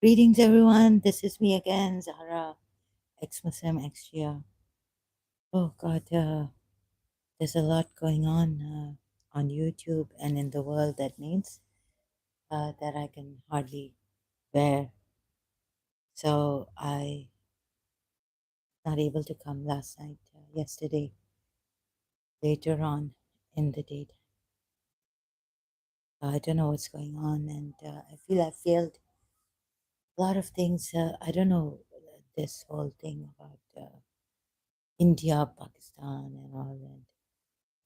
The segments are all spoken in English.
Greetings, everyone. This is me again, Zahra, ex-Muslim, ex-Shia. Oh God, there's a lot going on YouTube and in the world that means that I can hardly bear. So I not able to come last night, yesterday, later on in the day. I don't know what's going on, and I feel I failed a lot of things. I don't know this whole thing about India, Pakistan, and all that.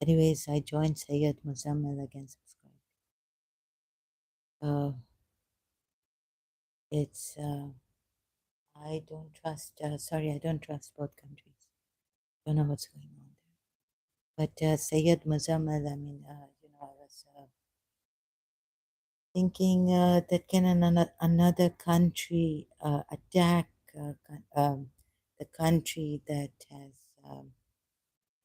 Anyways, I joined Sayyid Muzammil again. Subscribe. It's I don't trust. Sorry, I don't trust both countries. Don't know what's going on there. But Sayyid Muzammil, I mean, I was thinking that can another country attack the country that has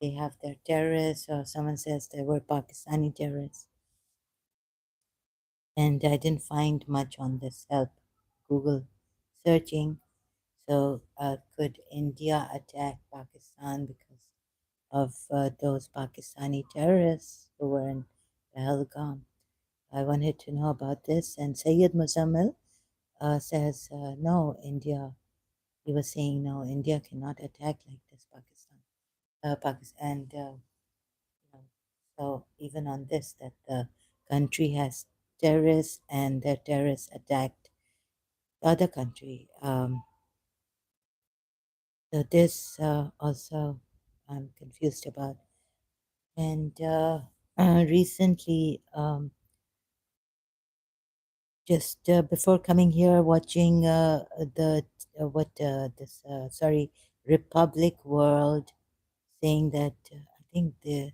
they have their terrorists, or someone says they were Pakistani terrorists, and I didn't find much on this help. Google searching. So, could India attack Pakistan because of those Pakistani terrorists who were in Pahalgam? I wanted to know about this. And Sayyid Muzammil says, no, India, he was saying, no, India cannot attack like this Pakistan. And so even on this, that the country has terrorists and their terrorists attacked the other country. So this also I'm confused about. And recently, just before coming here, watching the what this sorry Republic World saying that I think the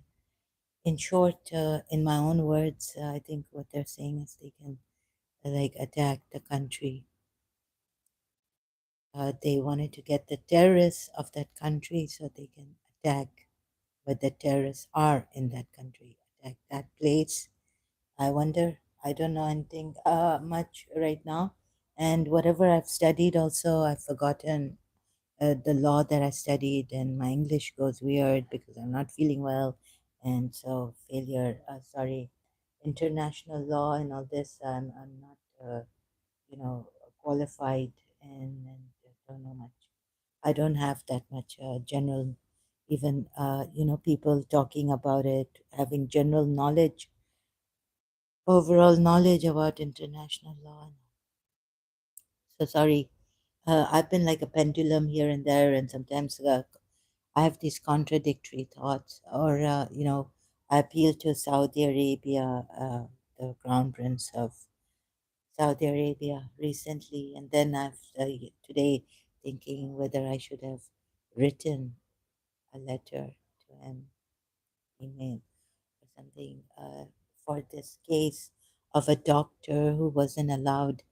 in short, in my own words, I think what they're saying is they can like attack the country. They wanted to get the terrorists of that country so they can attack where the terrorists are in that country, attack that place. I wonder. I don't know anything much right now. And whatever I've studied, also, I've forgotten the law that I studied, and my English goes weird because I'm not feeling well. And so, failure, sorry, international law and all this, I'm not, qualified and don't know much. I don't have that much general, even, people talking about it, having general knowledge, overall knowledge about international law. So sorry. I've been like a pendulum here and there, and sometimes I have these contradictory thoughts, or, I appeal to Saudi Arabia, the crown prince of Saudi Arabia recently, and then I've today thinking whether I should have written a letter to him, email or something, for this case of a doctor who wasn't allowed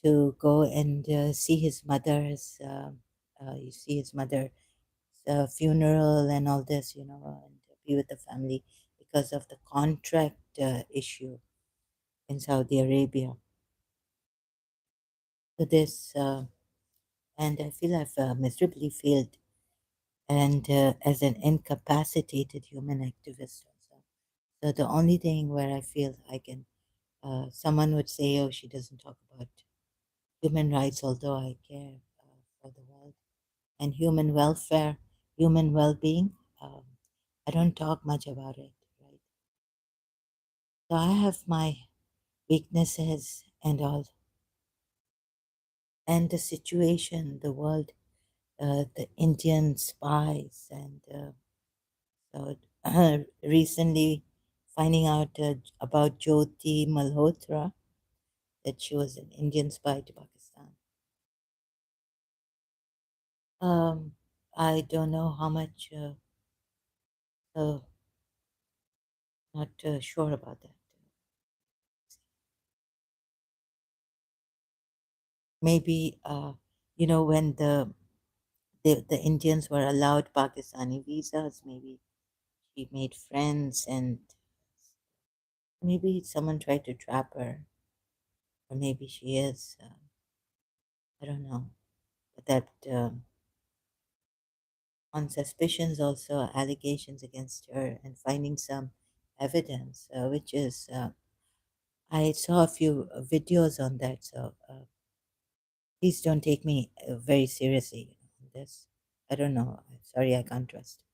to go and see his mother's, you see his mother's funeral and all this, and be with the family because of the contract issue in Saudi Arabia. So this, and I feel I've miserably failed, and as an incapacitated human activist also. So the only thing where I feel I can, someone would say, oh, she doesn't talk about human rights, although I care for the world and human welfare, human well-being. Um, I don't talk much about it, right? So I have my weaknesses and all, and the situation, the world, the Indian spies, and so recently finding out about Jyoti Malhotra, that she was an Indian spy to Pakistan. Um, I don't know how much, not sure about that. Maybe, when the Indians were allowed Pakistani visas, maybe she made friends, and maybe someone tried to trap her, or maybe she is. I don't know that on suspicions, also allegations against her, and finding some evidence, which is I saw a few videos on that. So please don't take me very seriously on this. I don't know. Sorry, I can't trust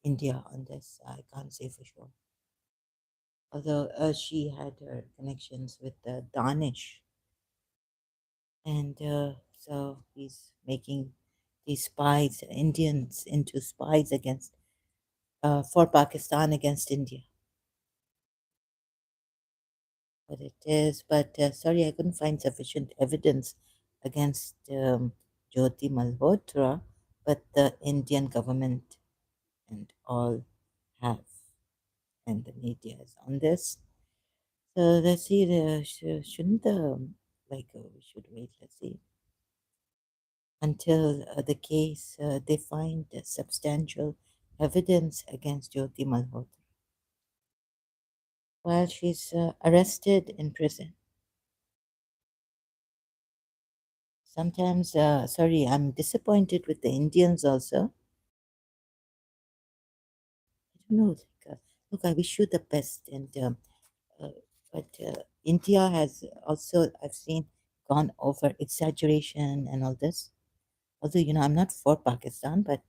India on this. I can't say for sure. Although she had her connections with Danish, and so he's making these spies, Indians, into spies against for Pakistan against India. But it is. But sorry, I couldn't find sufficient evidence against Jyoti Malhotra, but the Indian government and all have, and the media is on this. So let's see. Shouldn't the we should wait. Let's see until the case they find substantial evidence against Jyoti Malhotra while she's arrested in prison. Sometimes, sorry, I'm disappointed with the Indians also. I don't know. Look, I wish you the best, and uh, but India has also, I've seen, gone over exaggeration and all this. Although I'm not for Pakistan, but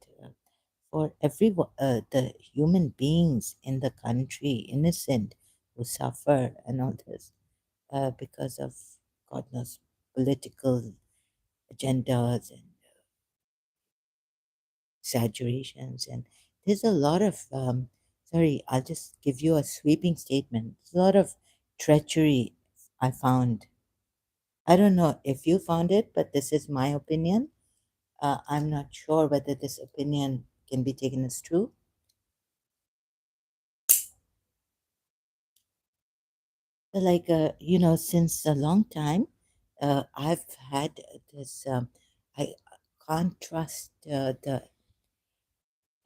for the human beings in the country, innocent, who suffer and all this because of God knows political agendas and exaggerations. And there's a lot of, sorry, I'll just give you a sweeping statement. There's a lot of treachery I found. I don't know if you found it, but this is my opinion. I'm not sure whether this opinion can be taken as true. But like, since a long time, I've had this, I can't trust the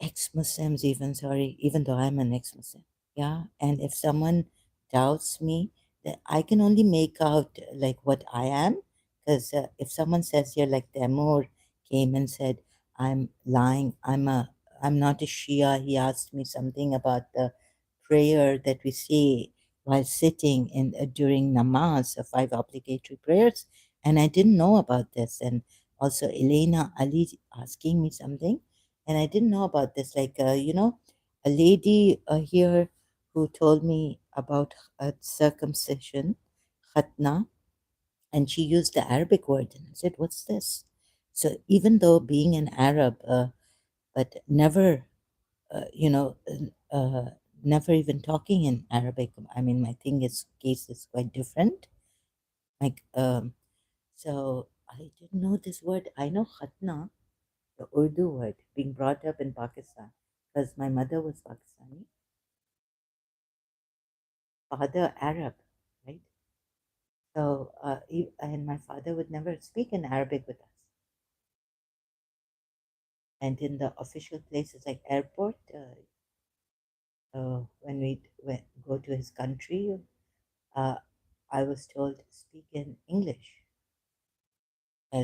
ex-Muslims even, sorry, even though I'm an ex-Muslim. Yeah, and if someone doubts me, then I can only make out like what I am. Because if someone says here, like Temur came and said, I'm lying, I'm not a Shia. He asked me something about the prayer that we say while sitting in during namaz, five obligatory prayers, and I didn't know about this. And also Elena Ali asking me something, and I didn't know about this. Like, a lady here who told me about circumcision, khatna, and she used the Arabic word, and I said, "What's this?" So even though being an Arab, but never, you know, never even talking in Arabic. I mean, my case is quite different. Like, so I didn't know this word. I know khatna, the Urdu word, being brought up in Pakistan, because my mother was Pakistani, father Arab, right? So, and my father would never speak in Arabic with us. And in the official places like airport, when go to his country, uh, I was told speak in English.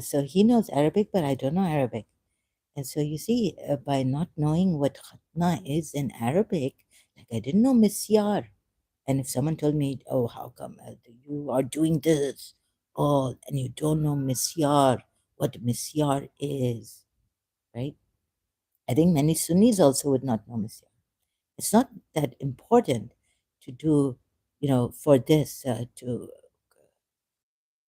So he knows Arabic, but I don't know Arabic. And so you see, by not knowing what khatna is in Arabic, like I didn't know misyar. And if someone told me, "Oh, how come you are doing this? Oh, and you don't know misyar, what misyar is," right? I think many Sunnis also would not know misyar. It's not that important to do, for this to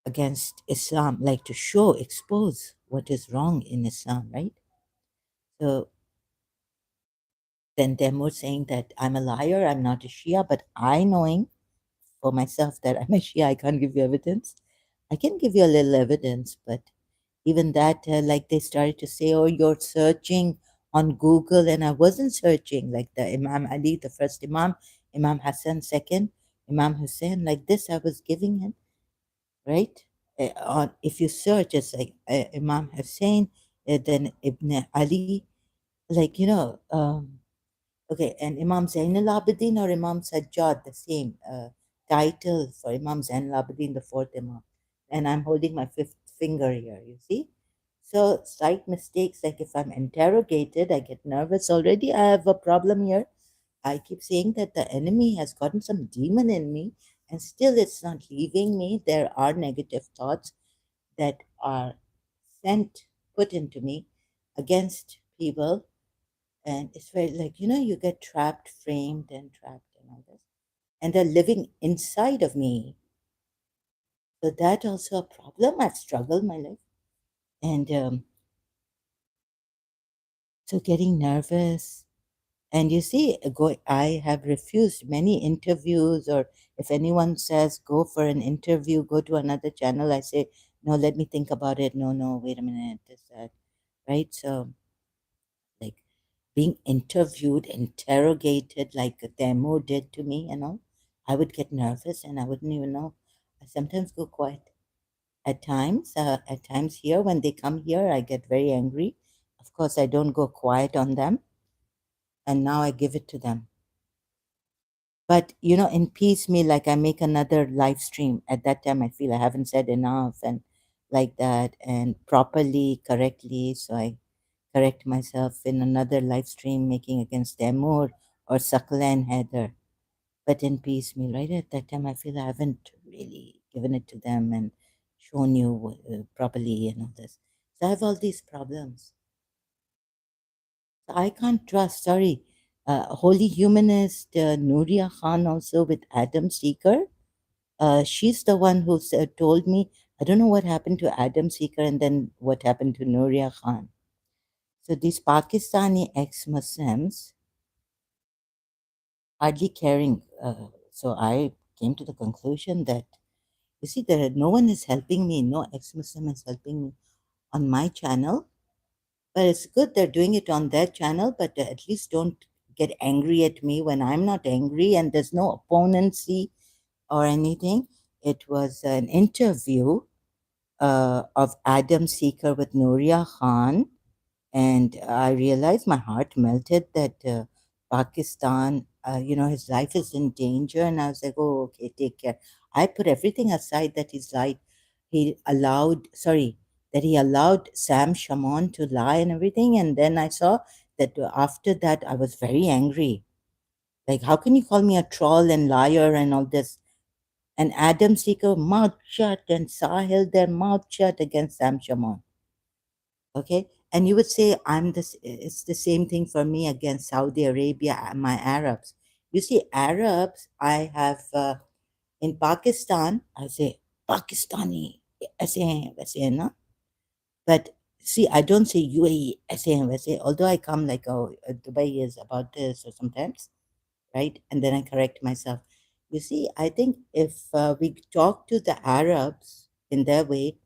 against Islam, like to show, expose what is wrong in Islam, right? So then them were saying that I'm a liar, I'm not a Shia, but I knowing for myself that I'm a Shia, I can't give you evidence. I can give you a little evidence, but even that, like they started to say, "Oh, you're searching on Google," and I wasn't searching. Like the Imam Ali, the first Imam, Imam Hassan, second Imam Hussein, like this, I was giving him right. On if you search, it's like Imam Hussein, then Ibn Ali, like okay, and Imam Zainul Abidin or Imam Sajjad, the same title for Imam Zainul Abidin, the fourth Imam. And I'm holding my fifth finger here, you see. So slight mistakes, like if I'm interrogated, I get nervous already. I have a problem here. I keep saying that the enemy has gotten some demon in me, and still it's not leaving me. There are negative thoughts that are sent, put into me against people. And it's very like, you get trapped, framed, and trapped, and all this. And they're living inside of me. So that also a problem. I've struggled my life. And so getting nervous. And you see, I have refused many interviews, or if anyone says go for an interview, go to another channel, I say, no, let me think about it. No, no, wait a minute, this, that, right? So, like being interviewed, interrogated, like a demo did to me, I would get nervous and I wouldn't even know. I sometimes go quiet. At times here, when they come here, I get very angry. Of course, I don't go quiet on them, and now I give it to them. But in piecemeal, like I make another live stream. At that time, I feel I haven't said enough, and like that, and properly, correctly. So I correct myself in another live stream making against them, or Sakala and Heather. But in piecemeal, right at that time, I feel I haven't really given it to them and shown you properly and all this. So I have all these problems. So I can't trust. Sorry, holy humanist Nuria Khan also with Adam Seeker. She's the one who told me. I don't know what happened to Adam Seeker and then what happened to Nuria Khan. So these Pakistani ex-Muslims hardly caring. So I came to the conclusion that, you see, no one is helping me. No ex-Muslim is helping me on my channel. But it's good they're doing it on their channel, but at least don't get angry at me when I'm not angry, and there's no opponency or anything. It was an interview of Adam Seeker with Nuria Khan, and I realized my heart melted that Pakistan, his life is in danger, and I was like, oh, okay, take care. I put everything aside that he's lied. That he allowed Sam Shamoun to lie and everything, and then I saw that after that I was very angry. Like, how can you call me a troll and liar and all this? And Adam Seeker mouth shut, and Sahil their mouth shut against Sam Shamoun. Okay, and you would say I'm this. It's the same thing for me against Saudi Arabia and my Arabs. You see, Arabs, I have in Pakistan, I say Pakistani, ऐसे हैं वैसे है ना. But see, I don't say UAE ऐसे हैं वैसे. Although I come like, oh, Dubai is about this, or sometimes, right, and then I correct myself. You see, I think if we talk to the Arabs in their way,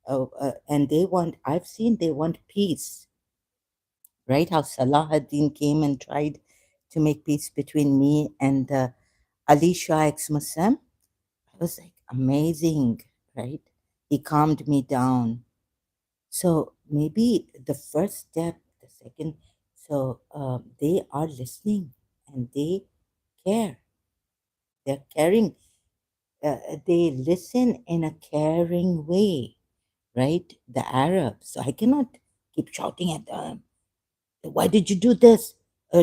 and I've seen they want peace, right? How Salah ad-Din came and tried to make peace between me and Ali Shah ex-Muslim. I was like, amazing, right? He calmed me down. So maybe the first step, the second, so they are listening and they care. They're caring. They listen in a caring way, right? The Arabs. So I cannot keep shouting at them. Why did you do this?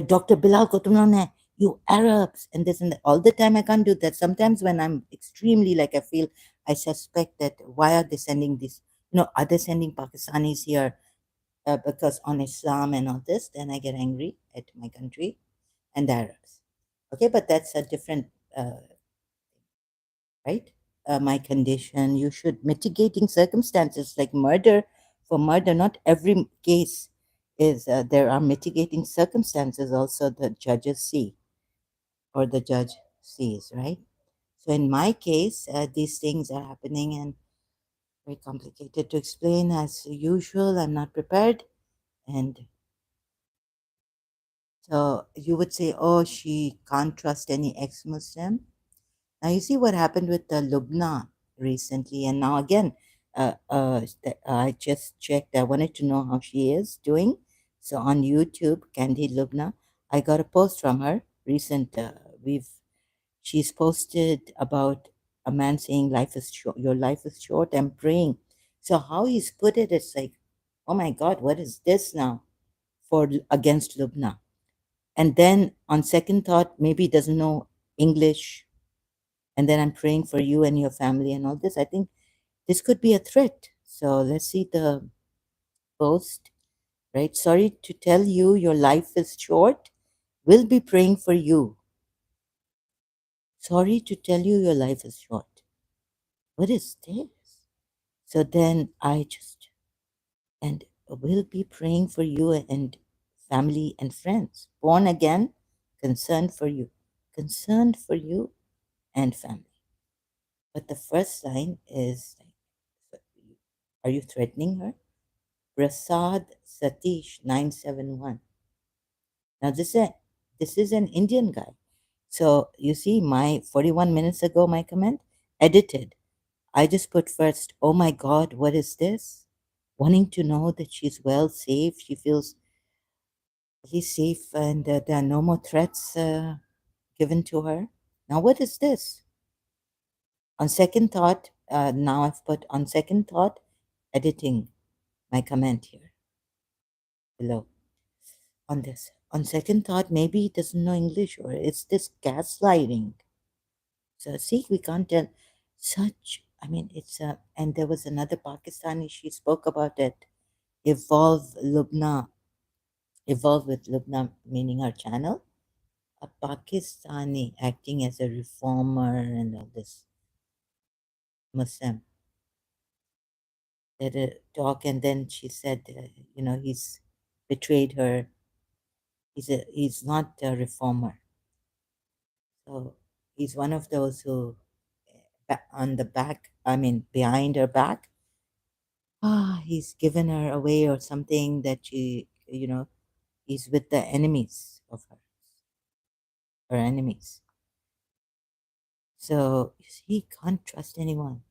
Dr. Bilal ko tumne, you Arabs, and this and that. All the time I can't do that. Sometimes when I'm extremely like I feel, I suspect that why are they sending this? Are they sending Pakistanis here because on Islam and all this? Then I get angry at my country and the Arabs. Okay, but that's a different, right? My condition. You should mitigating circumstances like murder. For murder, not every case is there are mitigating circumstances also the judges see, or the judge sees, right? So in my case, these things are happening and very complicated to explain. As usual, I'm not prepared, and so you would say, oh, she can't trust any ex-Muslim. Now you see what happened with Lubna recently, and now again, I just checked. I wanted to know how she is doing. So on YouTube, Candy Lubna, I got a post from her recent. She's posted about a man saying life is short. Your life is short. I'm praying. So how he's put it, it's like, oh my God, what is this now for against Lubna? And then on second thought, maybe he doesn't know English. And then I'm praying for you and your family and all this. I think this could be a threat. So let's see the post, right? Sorry to tell you, your life is short. We'll be praying for you. Sorry to tell you, your life is short. What is this? So then I just, and we'll be praying for you and family and friends. Born again, concerned for you and family. But the first line is, are you threatening her? Prasad Satish 971. Now this is an Indian guy. So you see my 41 minutes ago my comment edited. I just put first, oh my God, what is this? Wanting to know that she's well, safe. She feels he's safe and there are no more threats given to her. Now, what is this? On second thought, now I've put on second thought, editing my comment here below on this. On second thought, maybe he doesn't know English or it's this gaslighting. So, see, we can't tell such. I mean, and there was another Pakistani, she spoke about it. Evolve Lubna, evolve with Lubna, meaning our channel. A Pakistani acting as a reformer and all this Muslim did a talk, and then she said, he's betrayed her. He's not a reformer, so he's one of those who, on the back, I mean, behind her back, he's given her away or something that he's with the enemies of her enemies. So you see, he can't trust anyone.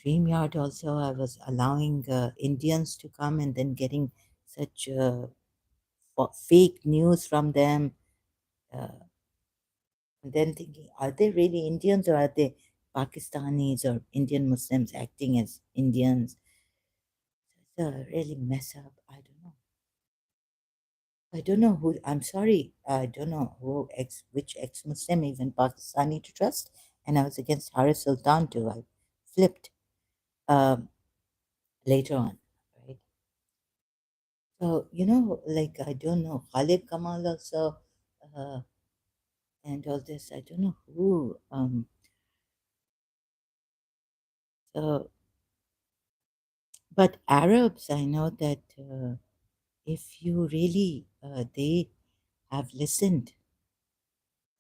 StreamYard also, I was allowing Indians to come and then getting such fake news from them. Uh, and then thinking, are they really Indians or are they Pakistanis or Indian Muslims acting as Indians? It's a really mess up. I don't know. I don't know who. I'm sorry. I don't know which ex-Muslim, even Pakistani, to trust. And I was against Haris Sultan too. I flipped um, later on, right? So, like, I don't know, Khalid Kamal also, uh, and all this, I don't know who. So, but Arabs, I know that if you really, they have listened,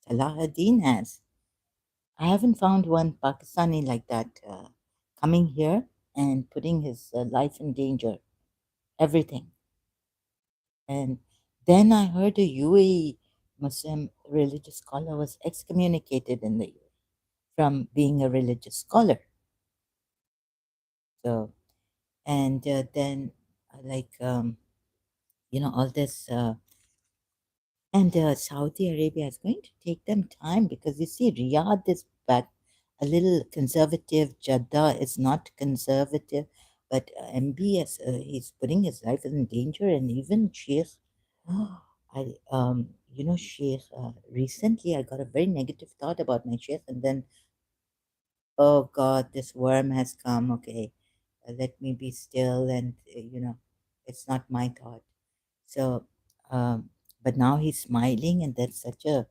Salahuddin has. I haven't found one Pakistani like that coming here and putting his life in danger, everything. And then I heard a UAE Muslim religious scholar was excommunicated in the UAE from being a religious scholar. So, and then like, all this, and Saudi Arabia is going to take them time because you see, Riyadh is back a little conservative. Jeddah is not conservative, but MBS, he's putting his life in danger, and even Sheikh. I Sheikh. Recently, I got a very negative thought about my Sheikh, and then, oh God, this worm has come. Okay, let me be still, and it's not my thought. So, but now he's smiling, and that's such a.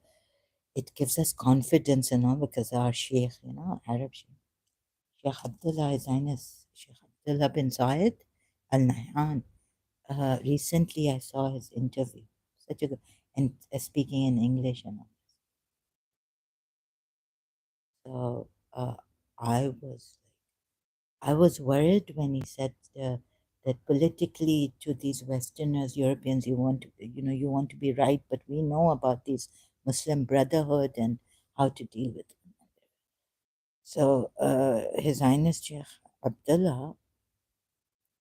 It gives us confidence, because our Sheikh, Arab Sheikh, Sheikh Abdullah His Highness Sheikh Abdullah bin Zayed Al Nahyan. Recently, I saw his interview. Such a good, and speaking in English and all. So I was I was worried when he said that politically to these Westerners, Europeans, you want to be right, but we know about these Muslim Brotherhood and how to deal with them. So His Highness Sheikh Abdullah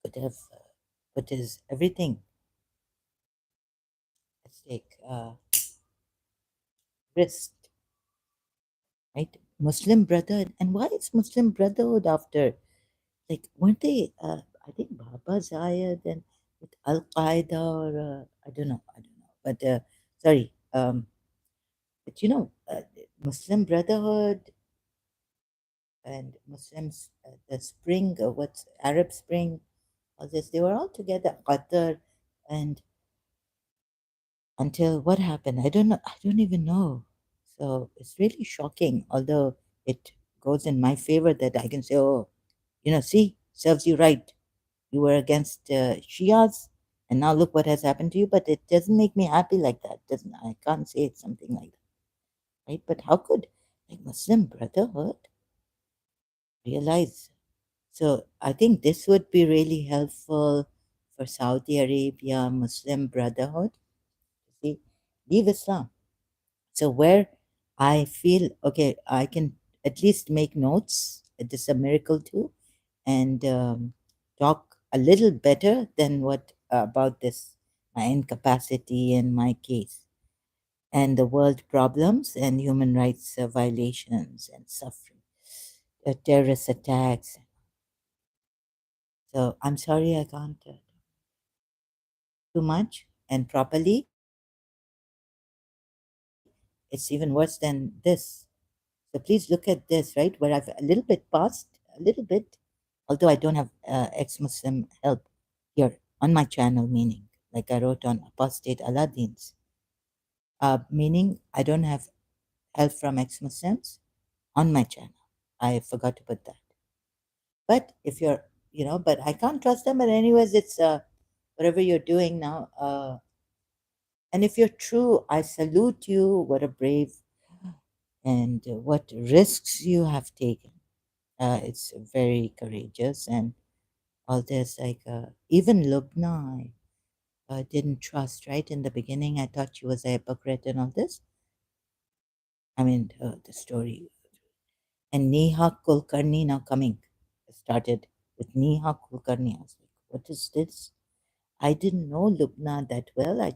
could have put his everything at stake, risked, right? Muslim Brotherhood, and why is Muslim Brotherhood after Like, weren't they? I think Baba Zayed and with Al Qaeda, or I don't know. But sorry, but Muslim Brotherhood and Muslims, the Spring, what's Arab Spring, all this, they were all together, Qatar, and until what happened, I don't know, I don't even know. So it's really shocking, although it goes in my favor that I can say, oh, see, serves you right. You were against Shias, and now look what has happened to you. But it doesn't make me happy like that. Doesn't I can't say it's something like that, right? But how could like Muslim Brotherhood realize? So I think this would be really helpful for Saudi Arabia, Muslim Brotherhood. See, leave Islam. So where I feel okay, I can at least make notes. It is a miracle too, and talk a little better than what about this my incapacity and my case and the world problems and human rights violations and suffering, terrorist attacks. So I'm sorry I can't too much and properly. It's even worse than this. So please look at this, right? Where I've a little bit passed, a little bit, although I don't have ex-Muslim help here on my channel, meaning like I wrote on apostate Aladdin's, meaning I don't have help from ex-Muslims on my channel. I forgot to put that. But if you're, but I can't trust them. But anyways, it's whatever you're doing now. And if you're true, I salute you. What a brave and what risks you have taken. It's very courageous and all this. Like even Lubna, I didn't trust. Right in the beginning, I thought she was a hypocrite and all this. I mean, the story and Neha Kulkarni now coming started with Neha Kulkarni. I was like, what is this? I didn't know Lubna that well. I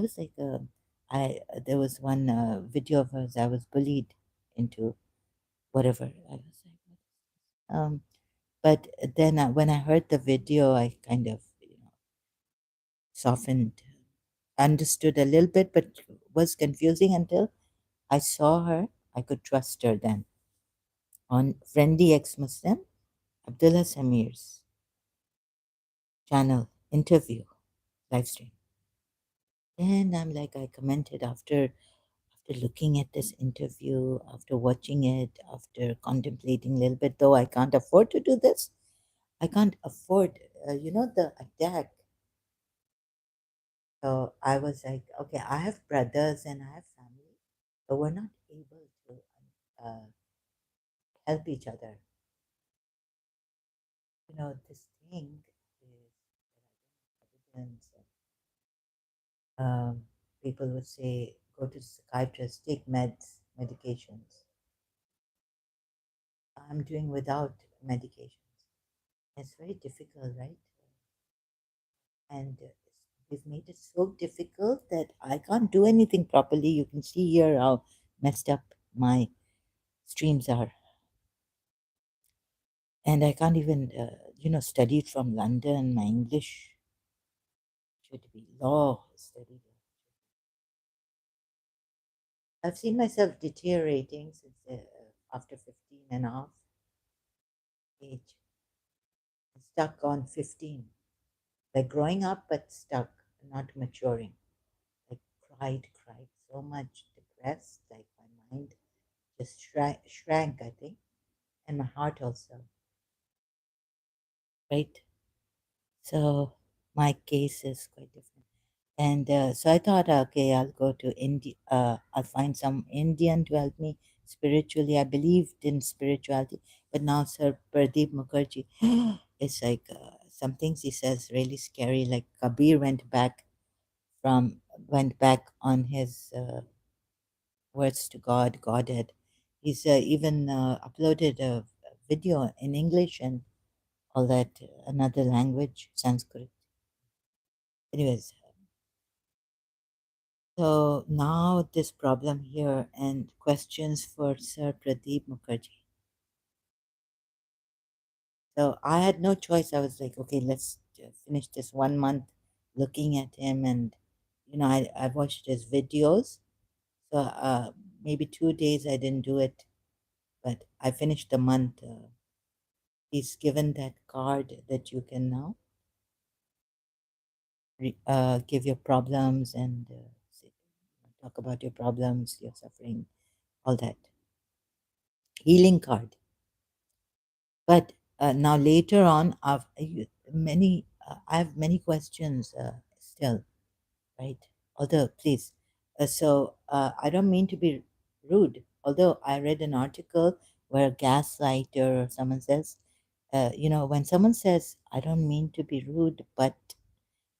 was like, there was one video of hers. I was bullied into whatever. I was like, but then when I heard the video, I kind of softened, understood a little bit, but was confusing until I saw her. I could trust her then on Friendly Ex-Muslim, Abdullah Samir's channel interview live stream. Then I'm like, I commented after looking at this interview, after watching it, after contemplating a little bit, though I can't afford to do this. I can't afford, the attack. So I was like, okay, I have brothers and I have family, but we're not able to help each other. This thing is evidence. People would say, go to psychiatrist, take medications. I'm doing without medications. It's very difficult, right? And they've made it so difficult that I can't do anything properly. You can see here how messed up my streams are. And I can't even, study it from London. My English should be law studied. I've seen myself deteriorating since after 15 and a half age, stuck on 15, like growing up but stuck, not maturing. Like cried so much, depressed, like my mind just shrank, I think, and my heart also, right? So my case is quite different. And so I thought, okay, I'll go to India. I'll find some Indian to help me spiritually. I believed in spirituality, but now Sir Pradeep Mukherjee, it's like some things he says really scary. Like Kabir from went back on his words to God, Godhead. He's even uploaded a video in English and all that, another language, Sanskrit. Anyways, so now this problem here and questions for Sir Pradeep Mukherjee. So I had no choice. I was like, okay, let's finish this 1 month looking at him. And, I watched his videos. So maybe 2 days I didn't do it, but I finished the month. He's given that card that you can now give your problems and talk about your problems, your suffering, all that. Healing card. But now later on, I have many questions still, right? Although, please, I don't mean to be rude. Although I read an article where a gaslighter or someone says, when someone says, "I don't mean to be rude," but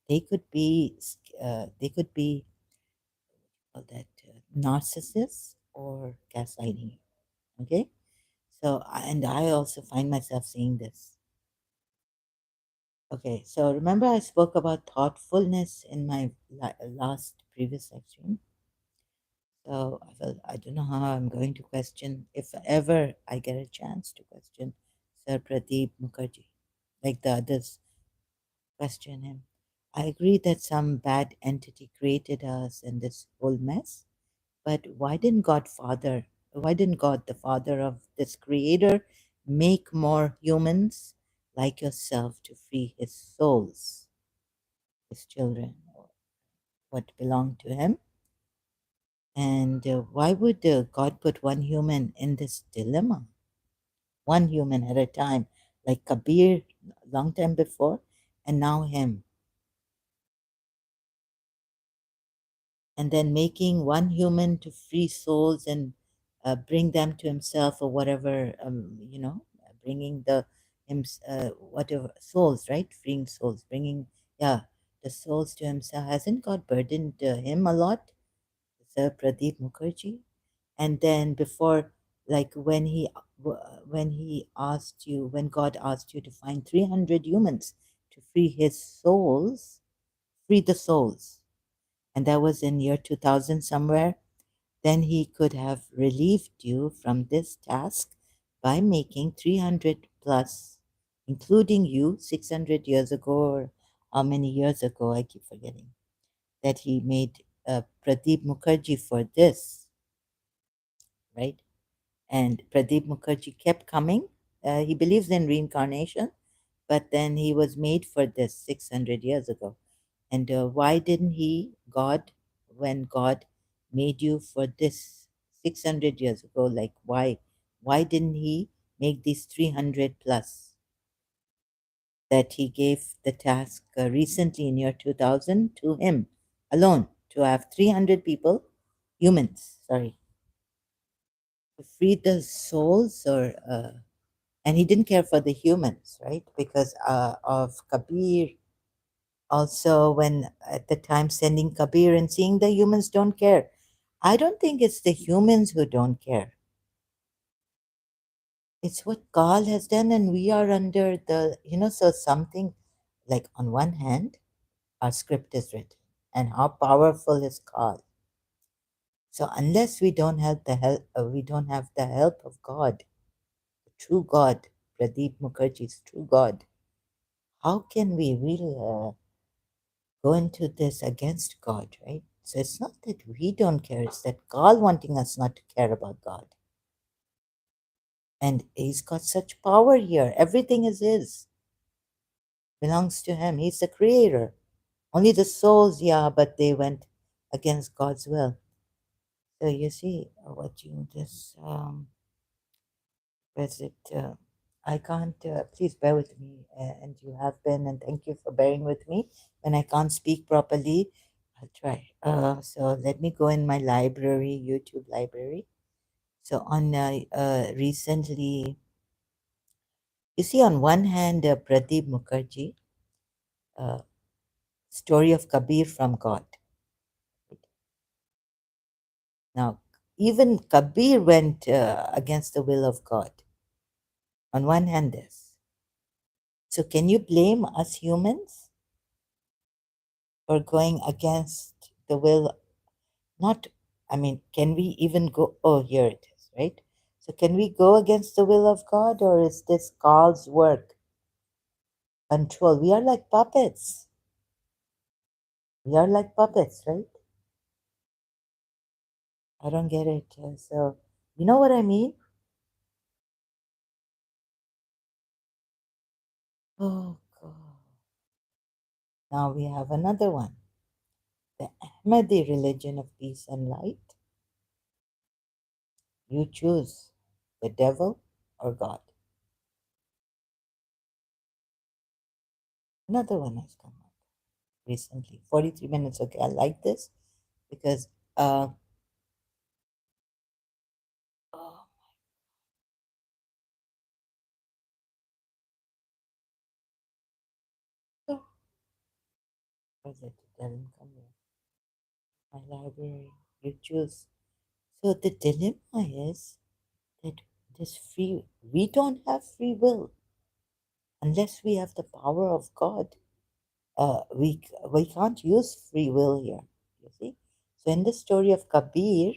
they could be that narcissists or gaslighting you. Okay, and I also find myself saying this. Okay, so remember I spoke about thoughtfulness in my last previous section. So I don't know how I'm going to question, if ever I get a chance to question Sir Pradeep Mukherjee, like the others question him. I agree that some bad entity created us in this whole mess, but why didn't God, the father of this creator, make more humans like yourself to free his souls, his children, what belong to him? And why would God put one human in this dilemma? One human at a time, like Kabir long time before, and now him. And then making one human to free souls and bring them to himself or whatever, bringing whatever souls, right? Freeing souls, bringing, yeah, the souls to himself. Hasn't God burdened him a lot, Sir Pradeep Mukherjee? And then before, like when God asked you to find 300 humans to free his souls, free the souls, and that was in year 2000 somewhere, then he could have relieved you from this task by making 300 plus, including you, 600 years ago, or how many years ago, I keep forgetting, that he made Pradeep Mukherjee for this, right? And Pradeep Mukherjee kept coming. He believes in reincarnation, but then he was made for this 600 years ago. And why didn't God, when God made you for this 600 years ago, like why didn't he make these 300 plus that he gave the task recently in year 2000 to him alone, to have 300 people, humans, sorry, to free the souls, or and he didn't care for the humans, right? Because of Kabir. Also, when at the time sending Kabir and seeing the humans don't care, I don't think it's the humans who don't care. It's what Kal has done, and we are under so something, like on one hand, our script is written, and how powerful is Kal. So unless we don't have the help of God, the true God, Pradeep Mukherjee's true God, how can we really go into this against God, right? So it's not that we don't care, it's that God wanting us not to care about God. And He's got such power here. Everything is His, belongs to Him. He's the creator. Only the souls, yeah, but they went against God's will. So you see what you just, was it, I can't, please bear with me, and you have been, and thank you for bearing with me. When I can't speak properly, I'll try. So let me go in my library, YouTube library. So on recently, you see, on one hand, Pradeep Mukherjee, uh, story of Kabir from God. Now, even Kabir went against the will of God. On one hand, this. So can you blame us humans for going against the will? Not, I mean, can we even go? Oh, here it is, right? So can we go against the will of God, or is this God's work? control. We are like puppets. We are like puppets, right? I don't get it. So, you know what I mean? Oh, God. Now we have another one, the Ahmadi religion of peace and light. You choose the devil or God. Another one has come up recently. 43 minutes. Okay, I like this because, uh, oh, where's it? It doesn't come here. My library. You choose. So the dilemma is that this free, we don't have free will unless we have the power of God. We can't use free will here. You see. So in the story of Kabir,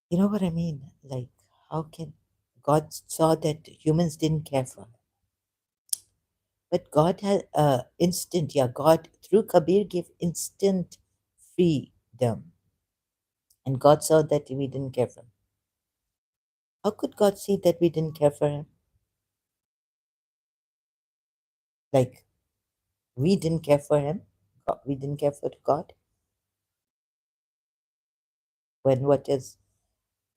you know what I mean? Like, how can God saw that humans didn't care for him, but God had instant. Yeah, God through Kabir gave instant freedom, and God saw that we didn't care for him. How could God see that we didn't care for him? Like we didn't care for him, we didn't care for God. When what is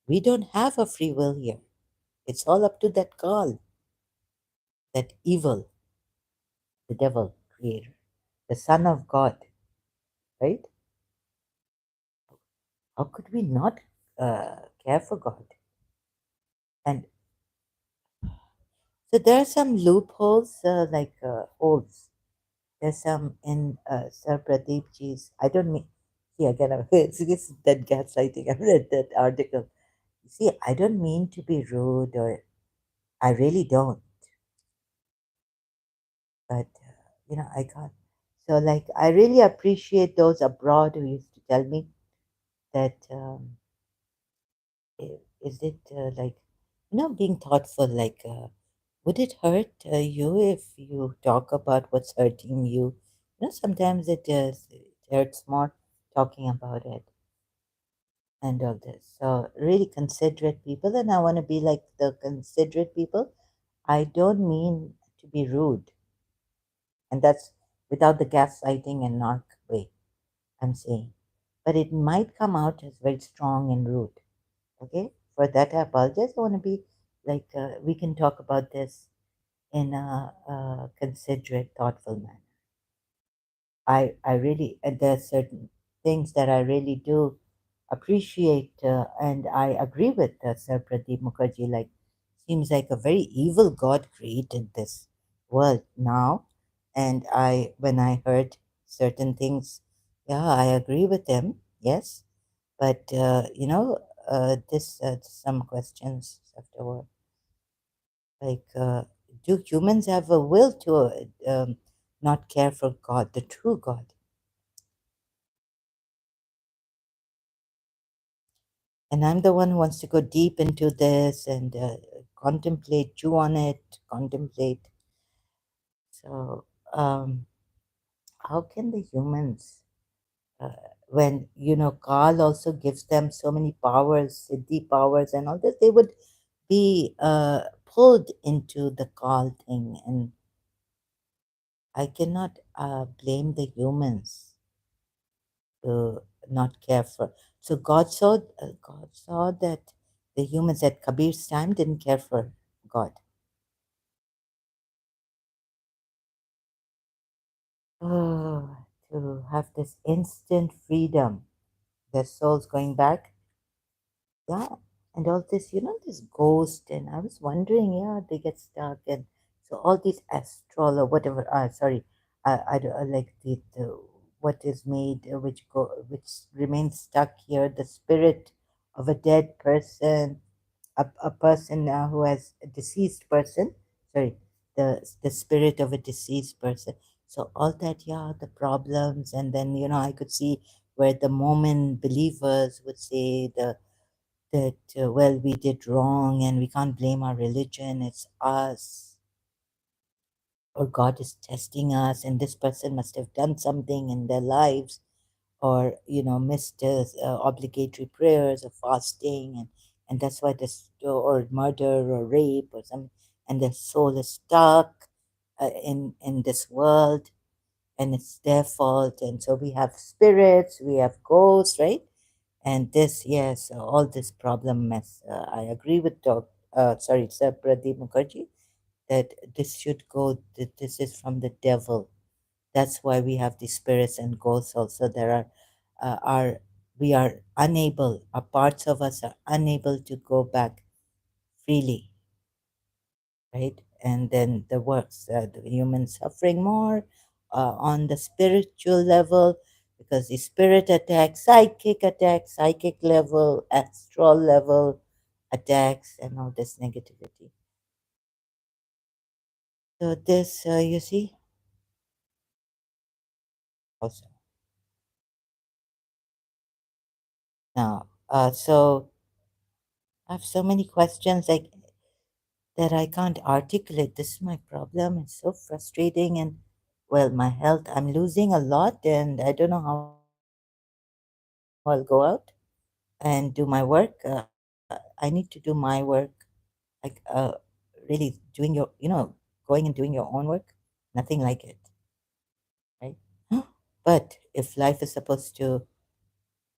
we don't have a free will here. It's all up to that God, that evil, the devil, creator, the Son of God, right? How could we not care for God? And so there are some loopholes, holes. There's some in Sir Pradeep ji's. I don't mean. See again. It's that gaslighting. I read that article. See, I don't mean to be rude, or I really don't. But I can't. So, like, I really appreciate those abroad who used to tell me that. Is it like being thoughtful, like would it hurt you if you talk about what's hurting you? Sometimes it hurts more talking about it and all this. So really considerate people, and I want to be like the considerate people. I don't mean to be rude, and that's without the gaslighting and narc way I'm saying, but it might come out as very strong and rude. Okay, for that I apologize. I want to be like we can talk about this in a considerate, thoughtful manner. I really there are certain things that I really do appreciate, and I agree with Sir Pradeep Mukherjee. Like, seems like a very evil God created this world now, and when I heard certain things, yeah, I agree with him. Yes, but this some questions afterward, like, do humans have a will to not care for God, the true God? And I'm the one who wants to go deep into this and contemplate, chew on it, contemplate. So, how can the humans, uh, when Carl also gives them so many powers, siddhi powers, and all this, they would be pulled into the call thing, and I cannot blame the humans to not care for. So God saw that the humans at Kabir's time didn't care for God. Oh, to have this instant freedom, their souls going back. Yeah, and all this, this ghost, and I was wondering, yeah, they get stuck, and so all these astral or whatever. Sorry, I don't like the what is made, which remains stuck here, the spirit of a dead person, a person who has a deceased person. Sorry, the spirit of a deceased person. So all that, yeah, the problems, and then I could see where the moment believers would say that well, we did wrong and we can't blame our religion, it's us. or God is testing us, and this person must have done something in their lives, or missed obligatory prayers or fasting, and that's why this, or murder or rape or something, and their soul is stuck in this world, and it's their fault. And so we have spirits, we have ghosts, right? And this, yes, all this problem mess. I agree with Sir Pradeep Mukherjee, that this should go, that this is from the devil. That's why we have the spirits and ghosts also. There are we are unable, parts of us are unable to go back freely, right? And then the works, the human suffering more on the spiritual level, because the spirit attacks, psychic level, astral level attacks, and all this negativity. So this, you see, also now. So I have so many questions like that I can't articulate. This is my problem. It's so frustrating, and well, my health, I'm losing a lot, and I don't know how I'll go out and do my work. I need to do my work, like really doing your, going and doing your own work. Nothing like it, right? But if life is supposed to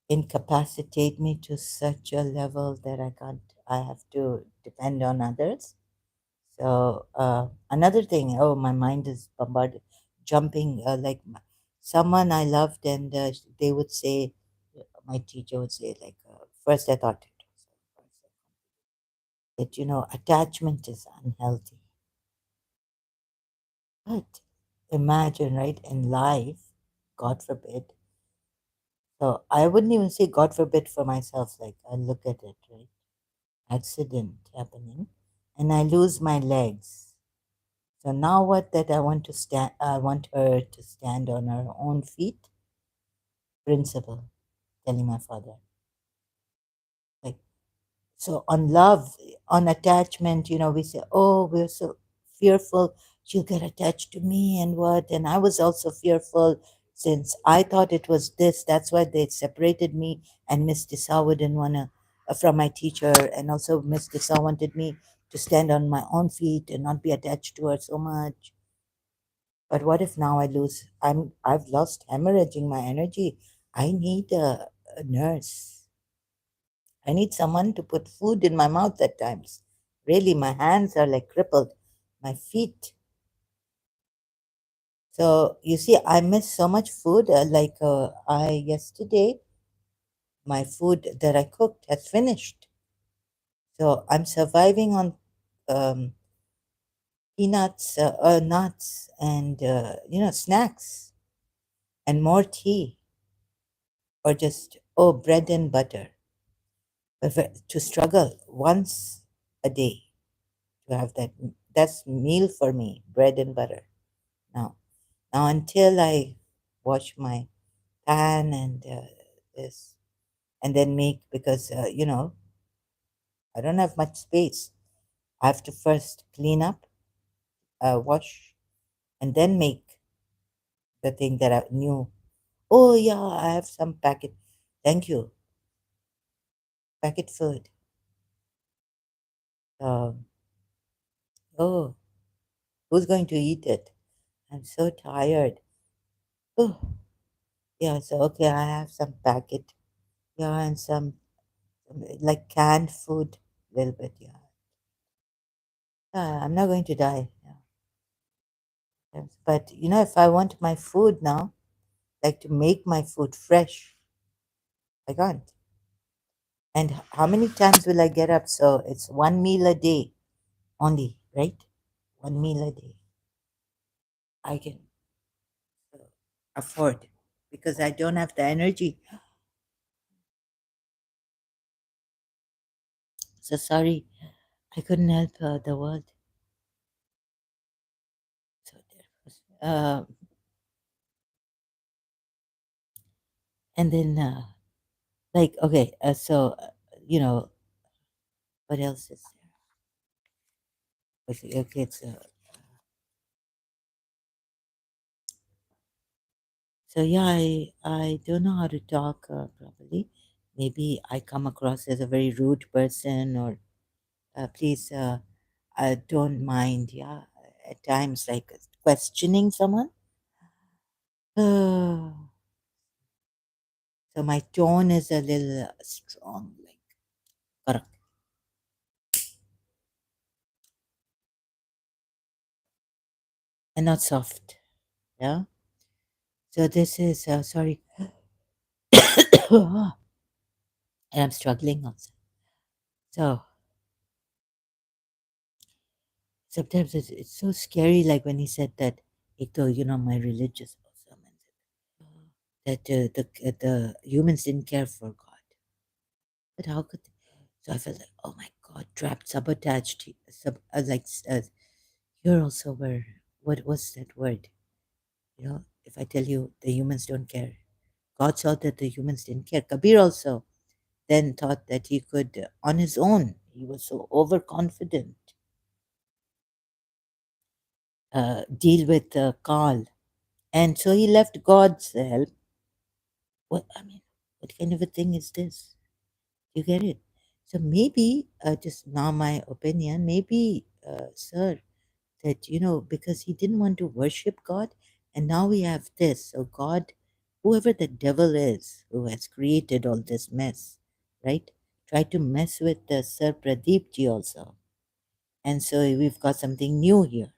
incapacitate me to such a level that I can't, I have to depend on others. So another thing, oh, my mind is bombarded, jumping like someone I loved, and they would say, my teacher would say, like, first I thought that attachment is unhealthy, but imagine, right, in life, God forbid. So I wouldn't even say God forbid for myself. Like I look at it, right, accident happening, and I lose my legs. So now what, that I want to stand, I want her to stand on her own feet. Principle, telling my father. Like, so on love, on attachment, we say, oh, we're so fearful she'll get attached to me and what. And I was also fearful since I thought it was this. That's why they separated me. And Miss Desawa didn't want to, from my teacher. And also Miss Desawa wanted me to stand on my own feet and not be attached to her so much. But what if now I've lost hemorrhaging my energy. I need a nurse. I need someone to put food in my mouth at times. Really, my hands are like crippled. My feet. So you see, I miss so much food. I yesterday, my food that I cooked has finished. So I'm surviving on um, peanuts, nuts, and snacks, and more tea, or just bread and butter. But to struggle once a day to have that's meal for me, bread and butter. Now, now until I wash my pan and this, and then make, because I don't have much space. I have to first clean up, wash, and then make the thing that I knew. Oh yeah, I have some packet. Thank you, packet food. Um, oh, who's going to eat it? I'm so tired. Oh, yeah. So okay, I have some packet. Yeah, and some like canned food, a little bit. Yeah. I'm not going to die. Yeah. Yes. But if I want my food now, like to make my food fresh, I can't. And how many times will I get up? So it's one meal a day only, right? One meal a day. I can afford because I don't have the energy. So sorry, I couldn't help the word. So and then like okay, so you know what else is there? Okay, it's So yeah, I don't know how to talk properly. Maybe I come across as a very rude person, or please don't mind. Yeah, at times like questioning someone. So my tone is a little strong, like correct, and not soft. Yeah. So this is sorry, and I'm struggling also. So sometimes it's so scary, like when he said that, Ito, my religious also, that the humans didn't care for God. But how could so I felt like, oh my God, trapped, sabotaged. You're also were, what was that word? If I tell you the humans don't care, God saw that the humans didn't care. Kabir also then thought that he could, on his own, he was so overconfident, deal with Karl. And so he left God's help. What, I mean, what kind of a thing is this? You get it? So maybe, just now my opinion, maybe, sir, that, because he didn't want to worship God, and now we have this. So God, whoever the devil is who has created all this mess, right? Try to mess with Sir Pradeep ji also. And so we've got something new here.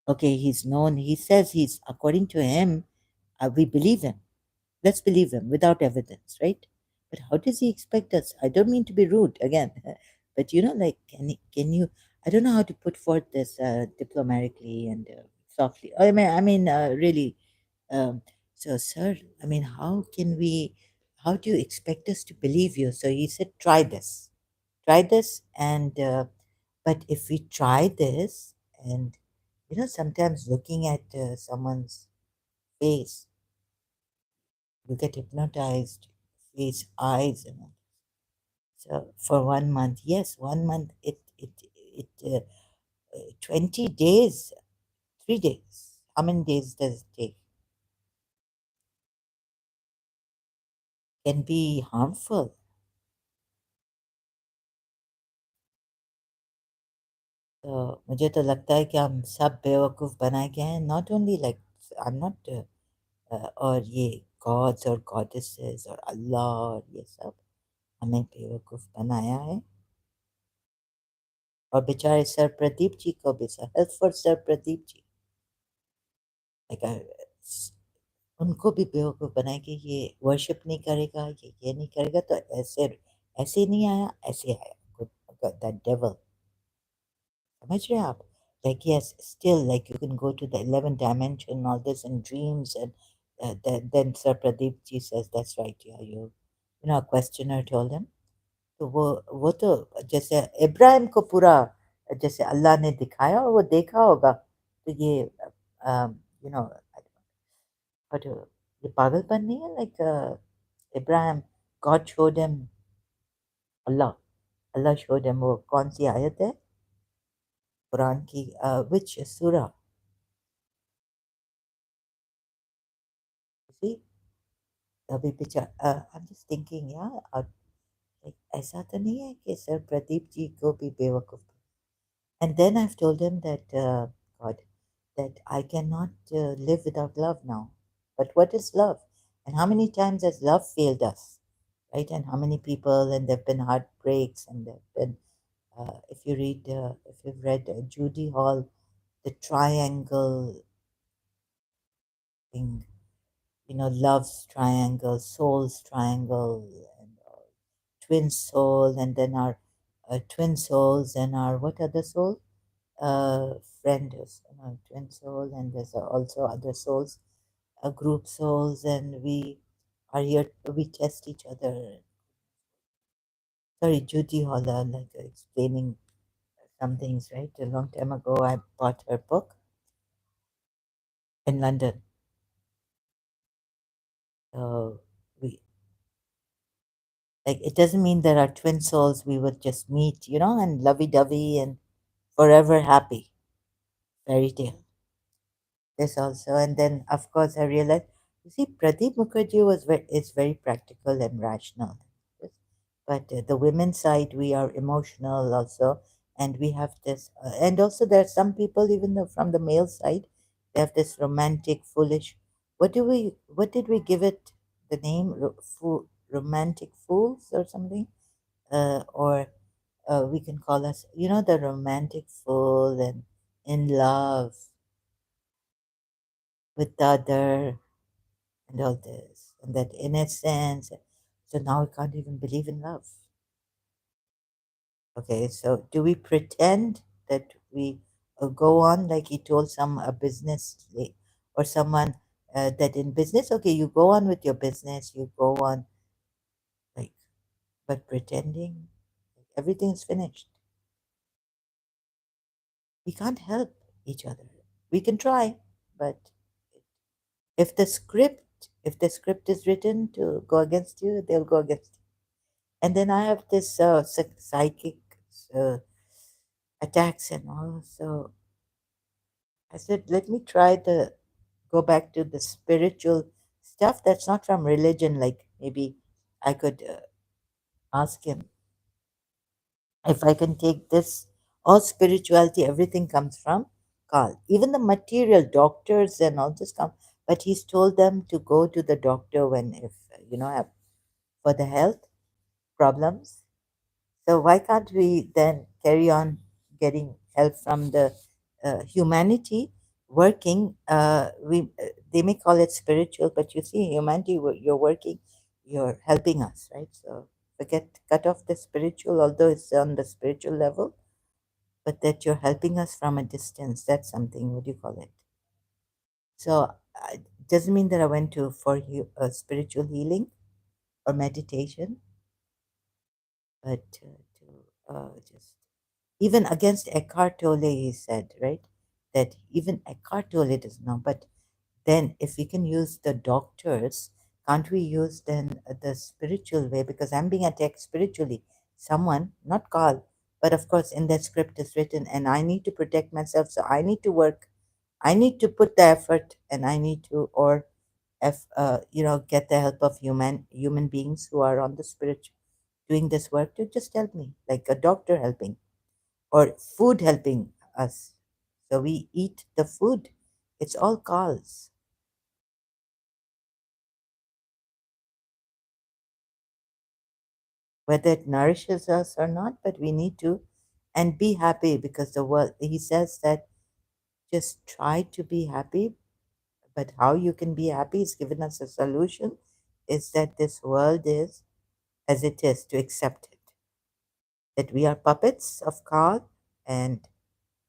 Okay, he's known, he says he's, according to him, we believe him. Let's believe him without evidence, right? But how does he expect us? I don't mean to be rude again, but like, can you? I don't know how to put forth this diplomatically and softly. Really. Um, so, sir, I mean, how can we? How do you expect us to believe you? So he said, try this, and but if we try this, and sometimes looking at someone's face, you get hypnotized, face, eyes, and all. So for 1 month, yes, 1 month, it 20 days, 3 days. How many days does it take? Can be harmful. तो मुझे तो लगता है कि हम सब बेवकूफ़ बनाए गए हैं, not only like, I am not, और ये गॉड्स और गॉडेसेस और अल्लाह और ये सब हमें बेवकूफ़ बनाया है। और बेचारे सर प्रदीप जी को भी, sir help for sir Pradeep ji, like उनको भी बेवकूफ़ बनाए कि ये वर्शिप नहीं करेगा, ये नहीं करेगा, तो ऐसे ऐसे नहीं आया, ऐसे आया, दैट डेविल। समझ रहे हैं आप? Like, yes, still, like, you can go to the 11th dimension, all this in dreams, and then Sir Pradeep ji says, that's right, yeah, a questioner told him. तो वो तो जैसे इब्राहिम को पूरा जैसे अल्लाह ने दिखाया और वो देखा होगा, तो ये यू नो ये पागलपन नहीं है, like Ibrahim, God showed him, Allah Allah showed him, वो कौन सी आयत है कुरान की, विच सूरा, सी अभी पिछा, आई एम जस्ट थिंकिंग, या like, ऐसा तो नहीं है कि सर प्रदीप जी को भी बेवकूफ। And then I've told him that, God, that I cannot live without love now. But what is love? And how many times has love failed us, right? And how many people, and there've been heartbreaks, and there've been, if you've read Judy Hall, the triangle thing, love's triangle, soul's triangle, and twin soul, and then our twin souls, and our what other soul? Friend is, twin soul, and there's also other souls, group souls, and we are here, we test each other. Sorry, Judy Holler, like explaining some things, right? A long time ago, I bought her book in London. So we, like, it doesn't mean that our twin souls we would just meet, and lovey dovey and forever happy, fairy tale. this also. And then, of course, I realized, you see, Pradeep Mukherjee is very practical and rational. Yes. But the women's side, we are emotional also. And we have this, and also there are some people, even though from the male side, they have this romantic, foolish. What did we give it the name? Romantic fools or something? Or we can call us, the romantic fool and in love with the other and all this and that innocence. So now we can't even believe in love. Okay, so do we pretend that we go on like he told some or someone that in business, okay, you go on with your business, you go on like, but pretending like everything's finished. We can't help each other. We can try, but if the script is written to go against you, they'll go against you. And then I have this psychic uh, attacks and all. So I said, let me try to go back to the spiritual stuff that's not from religion. Like maybe I could ask him if I can take this. All spirituality, everything comes from Carl. Even the material doctors and all this come. But he's told them to go to the doctor when, if, have for the health problems. So why can't we then carry on getting help from the humanity working? They may call it spiritual, but you see, humanity, you're working, you're helping us, right? So forget, cut off the spiritual, although it's on the spiritual level, but that you're helping us from a distance. That's something. What do you call it? So it doesn't mean that I went to for spiritual healing or meditation, but to just even against Eckhart Tolle, he said, right, that even Eckhart Tolle doesn't know. But then, if we can use the doctors, can't we use then the spiritual way? Because I'm being attacked spiritually. Someone, not Carl, but of course, in that script is written, and I need to protect myself. So I need to work. I need to put the effort, and I need to, or get the help of human beings who are on the spirit doing this work to just help me, like a doctor helping or food helping us. So we eat the food. It's all calls, whether it nourishes us or not, but we need to and be happy because the world, he says that just try to be happy. But how you can be happy is given us a solution is that this world is as it is, to accept it. That we are puppets of God and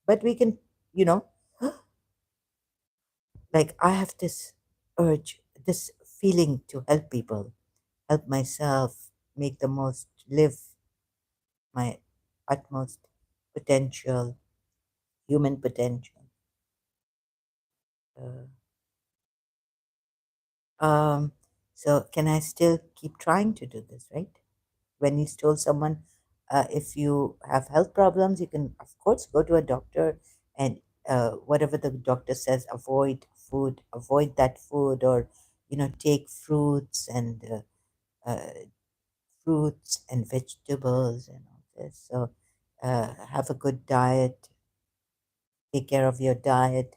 but we can, you know, like I have this urge, this feeling to help people, help myself, make the most, live my utmost potential, human potential. Uh, um, so can I still keep trying to do this, right? When you told someone, if you have health problems, you can of course go to a doctor and whatever the doctor says, avoid that food, or take fruits and vegetables and all this. So have a good diet, take care of your diet.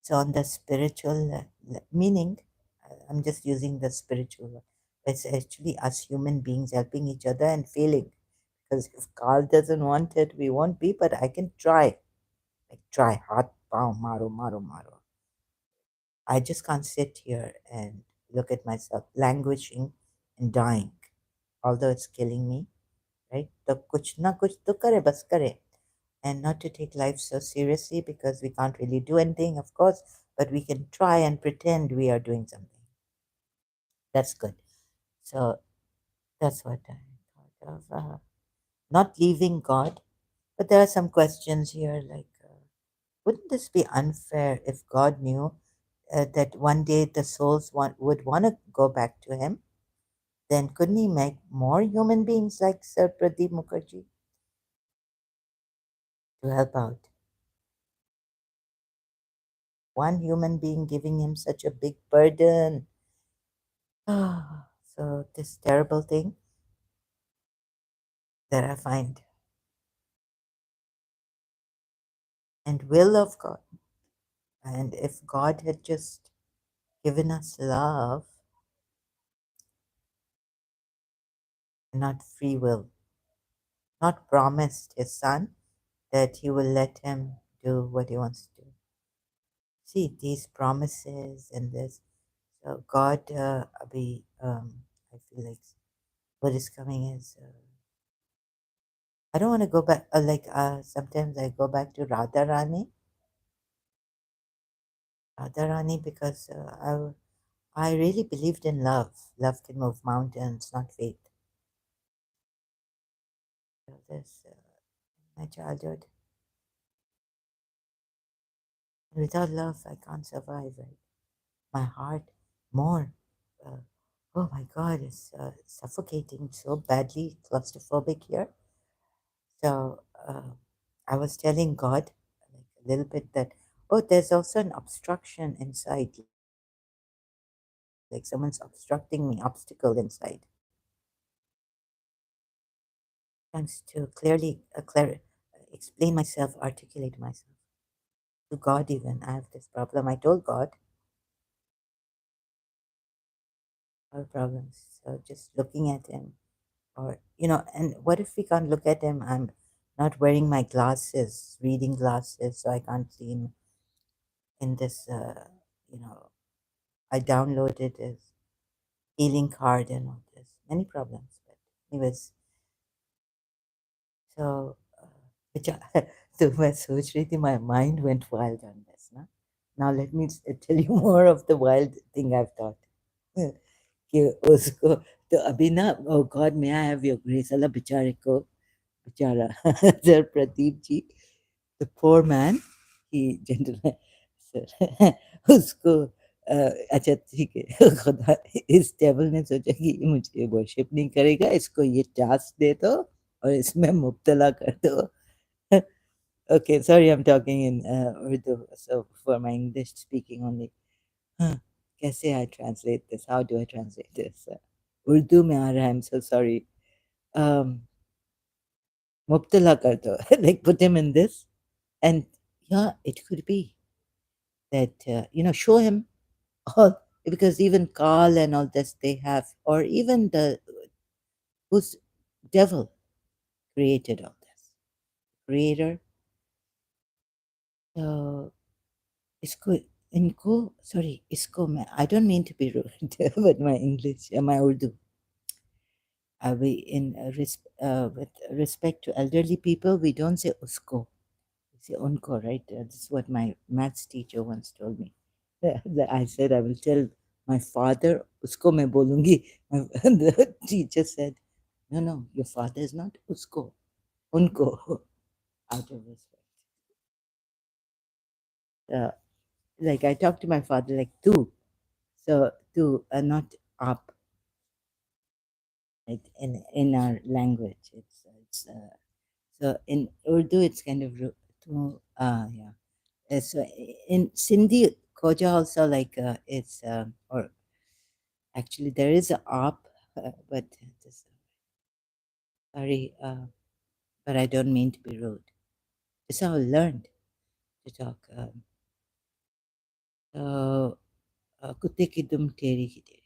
So on the spiritual meaning, I'm just using the spiritual one. It's actually us human beings helping each other and failing. Because if Carl doesn't want it, we won't be. But I can try, like try hard, pow, maro, maro, maro. I just can't sit here and look at myself languishing and dying, although it's killing me, right? तो कुछ ना कुछ तो करे, बस करे. And not to take life so seriously because we can't really do anything, of course, but we can try and pretend we are doing something. That's good. So that's what I thought of. Not leaving God, but there are some questions here like, wouldn't this be unfair if God knew that one day the souls would want to go back to Him? Then couldn't He make more human beings like Sir Pradeep Mukherjee to help out? one human being giving him such a big burden. So this terrible thing that I find, and will of God. And if God had just given us love, not free will, not promised his son that he will let him do what he wants to do. See, these promises and this. So God, I feel like what is coming is, I don't want to go back, sometimes I go back to Radharani because I really believed in love. Love can move mountains, not faith. So this, my childhood, without love, I can't survive. Right? My heart, more. Uh, oh my God, it's suffocating so badly, claustrophobic here. So I was telling God like a little bit that, oh, there's also an obstruction inside, like someone's obstructing me, obstacle inside. Thanks to clearly explain myself, articulate myself to God. Even I have this problem. I told God our problems. So just looking at Him, or and what if we can't look at Him? I'm not wearing my glasses, reading glasses, so I can't see Him in this. You know, I downloaded His healing card and all this. Many problems, but anyways, so which so मैं सोच रही थी, my mind went wild on this. ना? Now let me tell you more of the wild thing I've thought. कि उसको तो अभी ना, oh God, may I have your grace, अल्लाह बेचारे को, बेचारा Sir Pradeep ji, the poor man, he gentleman, sir, उसको अच्छा ठीक है, खुदा इस टेबल ने सोचा कि ये मुझे वर्शिप नहीं करेगा, इसको ये टास्क दे दो और इसमें मुब्तला कर दो. Okay, sorry, I'm talking in Urdu, so for my English speaking only. Huh, कैसे I translate this? How do I translate this? Urdu में आ रहा है, I'm so sorry. Um, मुब्तला कर दो, like put him in this, and yeah, it could be that show him all, because even Carl and all this they have, or even the who's devil created all this, creator. So इसको इनको sorry, इसको मैं, I don't mean to be rude, but my English, my Urdu, we with respect to elderly people, we don't say usko, we say unko, right? This is what my maths teacher once told me. I said I will tell my father, usko मैं बोलूंगी. The teacher said, no, your father is not usko, unko, out of respect. Like I talk to my father like tu, so tu, not up. Right? In our language, so in Urdu it's kind of to yeah. So in Sindhi, Koja also like it's or actually there is a up, but this, sorry, but I don't mean to be rude. It's how I learned to talk. So kutte ki dum teri ki teri.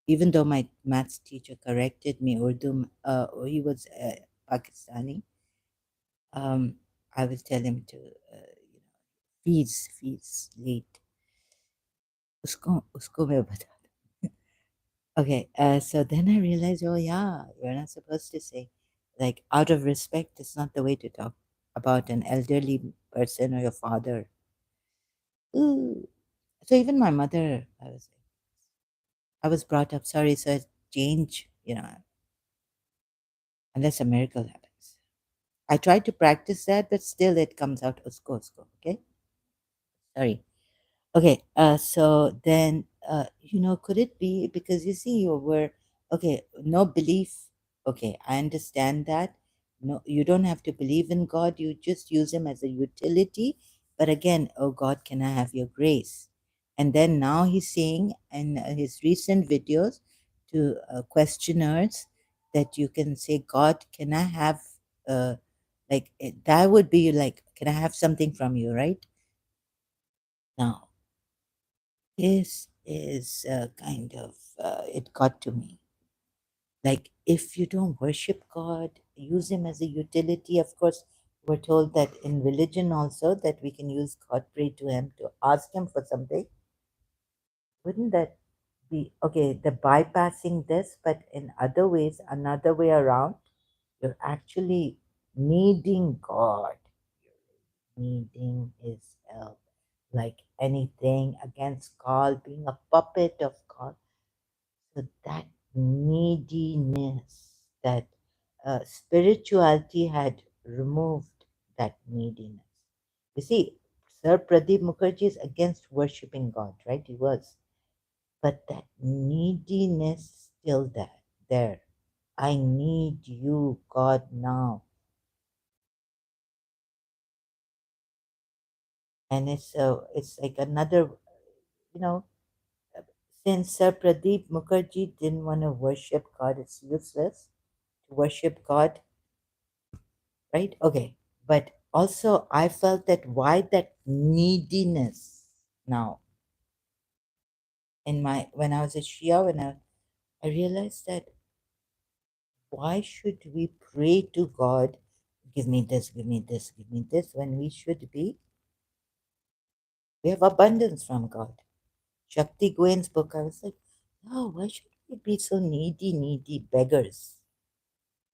Even though my maths teacher corrected me, Urdu, he was Pakistani. um, I will tell him to, fees late. उसको मैं बता दूँ. Okay, so then I realized, oh yeah, you're not supposed to say, like, out of respect, it's not the way to talk about an elderly person or your father. Ooh. So even my mother, I was brought up, sorry, so I change, unless a miracle happens. I try to practice that, but still it comes out usko, okay? Sorry. Okay, so then, could it be because you see, you were okay, no belief. Okay, I understand that. No, you don't have to believe in God, you just use Him as a utility But again, oh God, can I have your grace? And then now he's saying in his recent videos to questioners that you can say, God, can I have, that would be like, can I have something from you, right? Now, this is kind of, it got to me. Like, if you don't worship God, use Him as a utility. Of course, we're told that in religion also that we can use God, pray to Him, to ask Him for something. Wouldn't that be okay? The bypassing this, but in other ways, another way around, you're actually needing God. Needing His help, like anything against God, being a puppet of God. So that neediness, that spirituality had removed that neediness. You see, Sir Pradeep Mukherjee is against worshipping God, right? He was. But that neediness still there. I need you, God, now. And it's like another, you know, since Sir Pradeep Mukherjee didn't want to worship God, it's useless to worship God, right? Okay. But also, I felt that why that neediness now in my when I was a Shia, I realized that why should we pray to God, give me this, give me this, give me this, when we have abundance from God. Shakti Gwen's book, I was like, no, why should we be so needy beggars?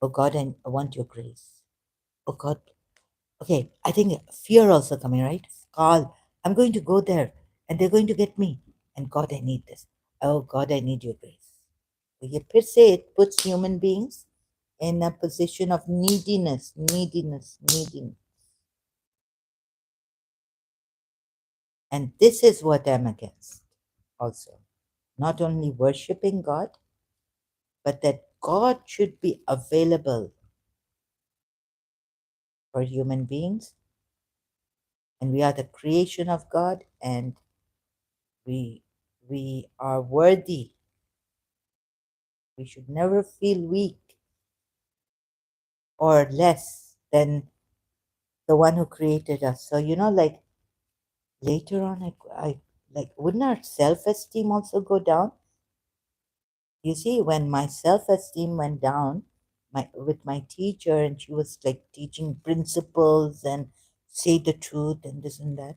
Oh God, I want your grace. Oh God, okay, I think fear also coming, right? Call, I'm going to go there and they're going to get me. And God, I need this. Oh God, I need your grace. So ये फिर से it puts human beings in a position of neediness. And this is what I'm against also. Not only worshiping God, but that God should be available for human beings. And we are the creation of God, and we we are worthy. We should never feel weak or less than the one who created us. So, like later on, I like, wouldn't our self esteem also go down? You see, when my self esteem went down, with my teacher, and she was like teaching principles and say the truth and this and that,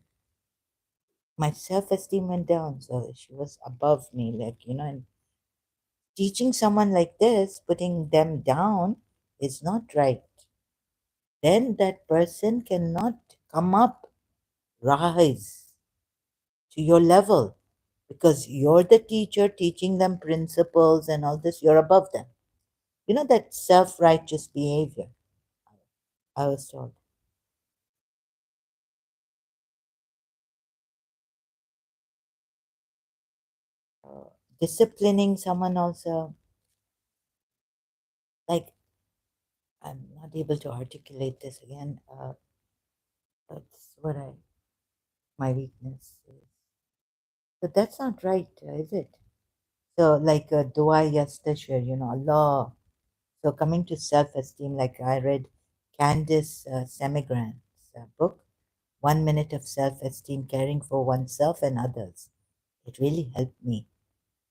my self esteem went down. So she was above me, like, and teaching someone like this, putting them down is not right. Then that person cannot come up, rise to your level because you're the teacher teaching them principles and all this, you're above them. That self righteous behavior, I was told. Uh, Disciplining someone also, like, I'm not able to articulate this again. That's what my weakness is. But that's not right, is it? So, like, dua yastashir, Allah. So, coming to self esteem, like I read Candice Semigrant's book, 1 Minute of Self Esteem, Caring for Oneself and Others. It really helped me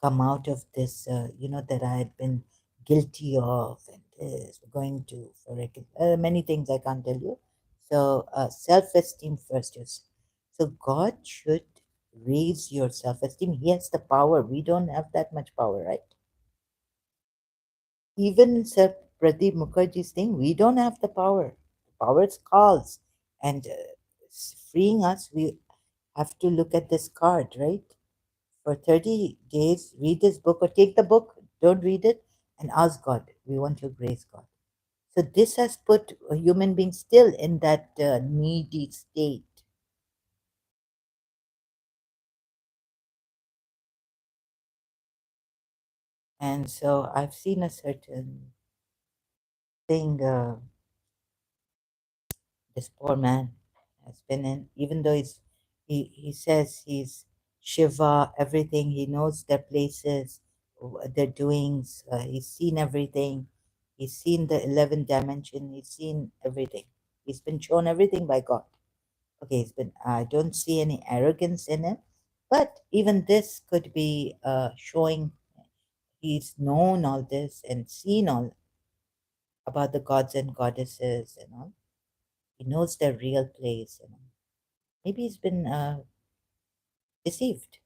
come out of this, that I had been guilty of and this, going to for many things I can't tell you. So, self esteem first. Yes. So, God should raise your self esteem. He has the power. We don't have that much power, right? Even Sir Pradeep Mukherjee's thing, we don't have the power. The power is calls. And freeing us, we have to look at this card, right? For 30 days, read this book or take the book, don't read it, and ask God, we want your grace, God. So this has put a human being still in that needy state. And so I've seen a certain thing, this poor man. has been in, even though he says he's Shiva, everything, he knows their places, their doings, he's seen everything, he's seen the 11th dimension, he's seen everything. He's been shown everything by God. Okay, he's been, I don't see any arrogance in him, but even this could be showing he's known all this and seen all about the gods and goddesses and all. He knows their real place. Maybe he's been deceived.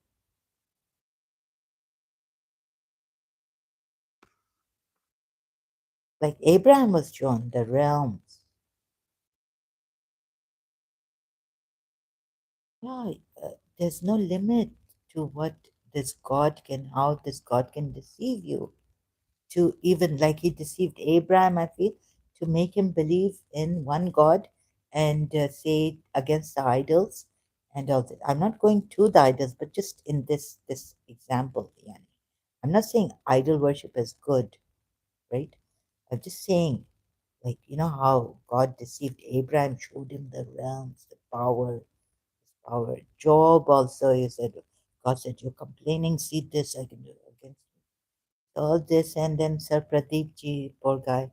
Like Abraham was shown the realms. Yeah, there's no limit to what this God can, how this God can deceive you. To even like he deceived Abraham, I feel, to make him believe in one God and say against the idols and all that. I'm not going to the idols, but just in this example, yani. I'm not saying idol worship is good, right? I'm just saying, like, you know how God deceived Abraham, showed him the realms, the power, power. Job also, he said, God said, you're complaining, see this, I can do against all this. And then Sir Pradeep ji, poor guy,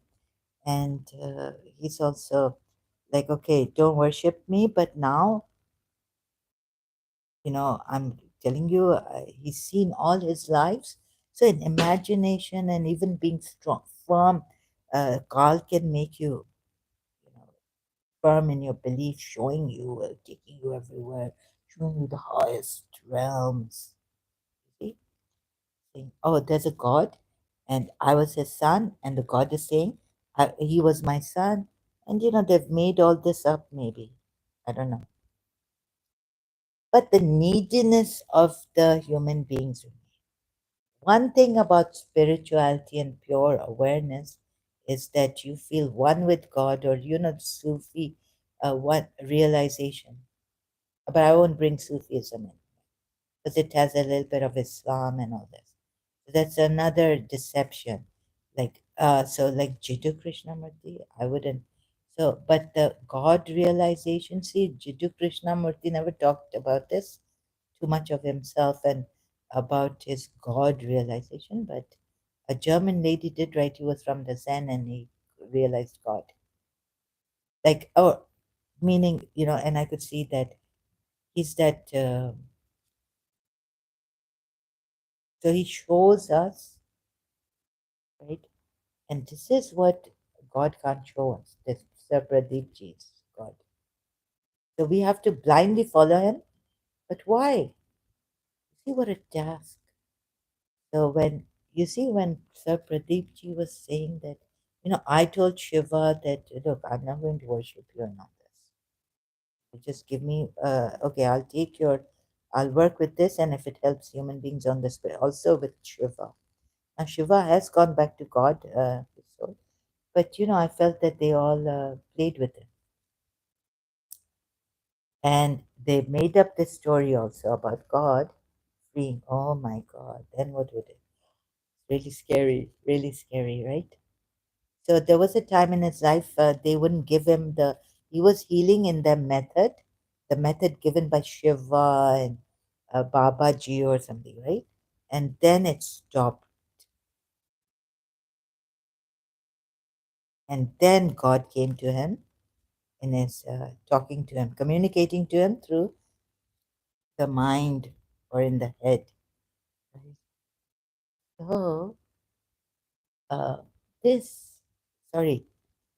and he's also like, okay, don't worship me, but now, I'm telling you, he's seen all his lives. So in imagination and even being strong, firm, God can make you know, firm in your belief, showing you, taking you everywhere, showing you the highest realms. See? Saying, oh, there's a God, and I was his son, and the God is saying, he was my son. And they've made all this up, maybe. I don't know. But the neediness of the human beings remain. One thing about spirituality and pure awareness is that you feel one with God, or Sufi, one realization. But I won't bring Sufism in because it has a little bit of Islam and all this. So that's another deception. Like Jiddu Krishnamurti, I wouldn't. So, but the God realization, see, Jiddu Krishnamurti never talked about this, too much of himself and about his God realization, but a German lady did write he was from the Zen and he realized God. Like, oh, meaning, and I could see that he's that. So he shows us, right? And this is what God can't show us. This Sir Pradeep Ji's God. So we have to blindly follow him. But why? See what a task. So when Sir Pradeep Ji was saying that, I told Shiva that, look, I'm not going to worship you and all this. You just give me, okay, I'll work with this, and if it helps human beings on this way, also with Shiva. Now Shiva has gone back to God, his soul, but I felt that they all played with it, and they made up this story also about God freeing. Oh my God! Then what would it? Really scary, right? So there was a time in his life they wouldn't give him he was healing in the method given by Shiva and Babaji or something, right? And then it stopped. And then God came to him in his talking to him, communicating to him through the mind or in the head. Right? So, uh, this, sorry,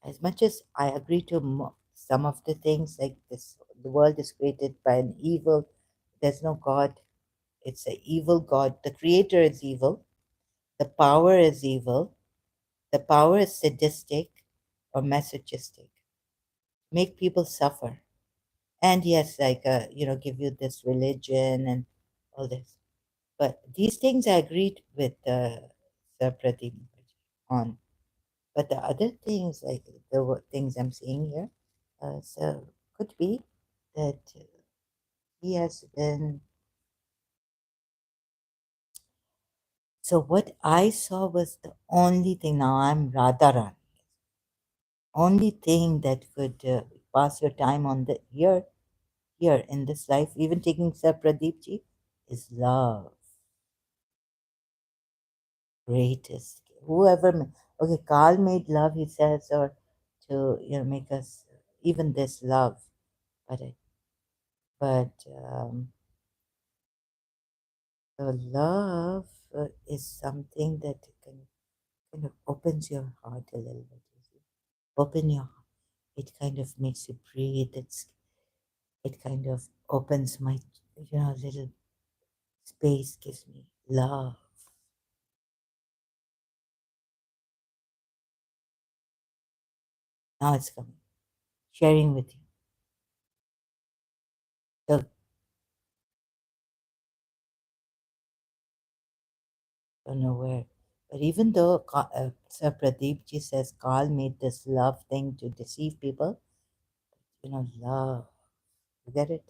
as much as I agree to some of the things like this, the world is created by an evil, there's no God, it's an evil God. The creator is evil, the power is evil, the power is sadistic or masochistic, make people suffer. And yes, like, give you this religion and all this. But these things I agreed with Sir Pradeep on. But the other things, like the things I'm seeing here, so could be that he has been. So what I saw was the only thing. Now I'm Radharan. Only thing that could pass your time on the here here in this life, even taking Sir Pradeep ji, is love. Greatest. Whoever, okay, Carl made love, he says, or to, make us, even this love. But, but so love is something that kind of opens your heart a little bit. You see. Open your, it kind of makes you breathe. It kind of opens my, little space, gives me love. Now it's coming, sharing with you. So don't know where. But even though Sir Pradeep ji says Carl made this love thing to deceive people, love, you get it?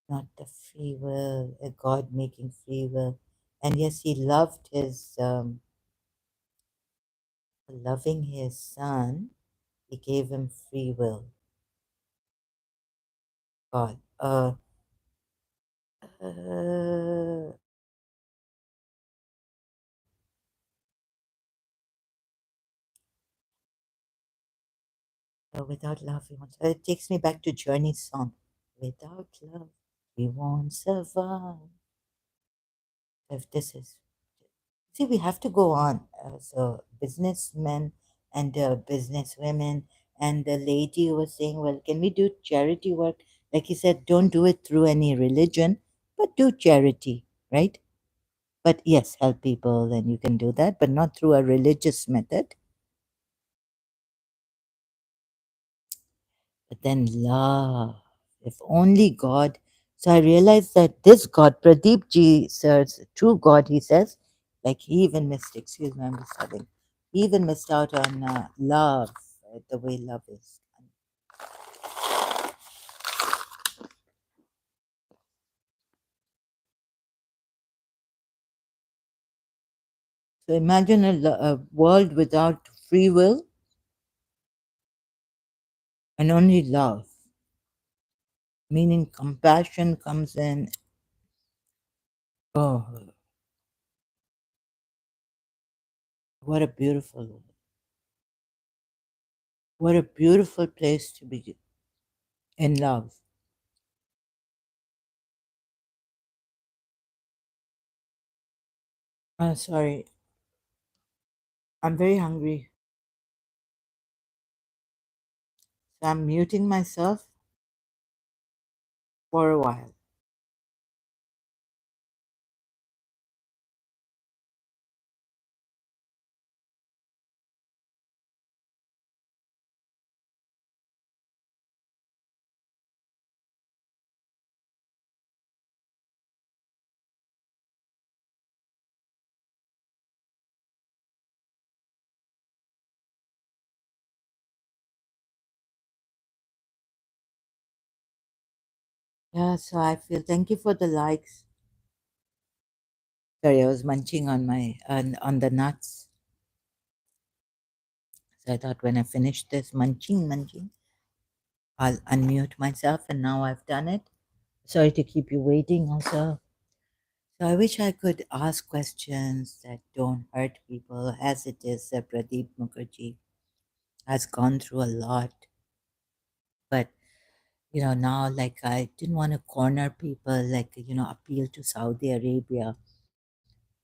Not the free will, a God making free will. And yes, he loved his, loving his son, he gave him free will. God. Uh, Without love, we won't. It takes me back to Journey's song. Without love, we won't survive. If this is, see, we have to go on. So, businessmen and businesswomen, and the lady was saying, well, can we do charity work? Like he said, don't do it through any religion, but do charity, right? But yes, help people, and you can do that, but not through a religious method. But then love, if only God. So I realized that this God, Pradeep ji, sir's true God, he says, like he even missed, excuse me, I'm just having, he even missed out on love, the way love is. So imagine a world without free will and only love, meaning compassion comes in. Oh, what a beautiful, what a beautiful place to be in love. Sorry, I'm very hungry. So I'm muting myself for a while. Yeah, so I feel thank you for the likes. Sorry, I was munching on my on the nuts. So I thought when I finish this munching, I'll unmute myself, and now I've done it. Sorry to keep you waiting also. So I wish I could ask questions that don't hurt people, as it is Pradeep Mukherjee has gone through a lot. But now, like, I didn't want to corner people, like, appeal to Saudi Arabia.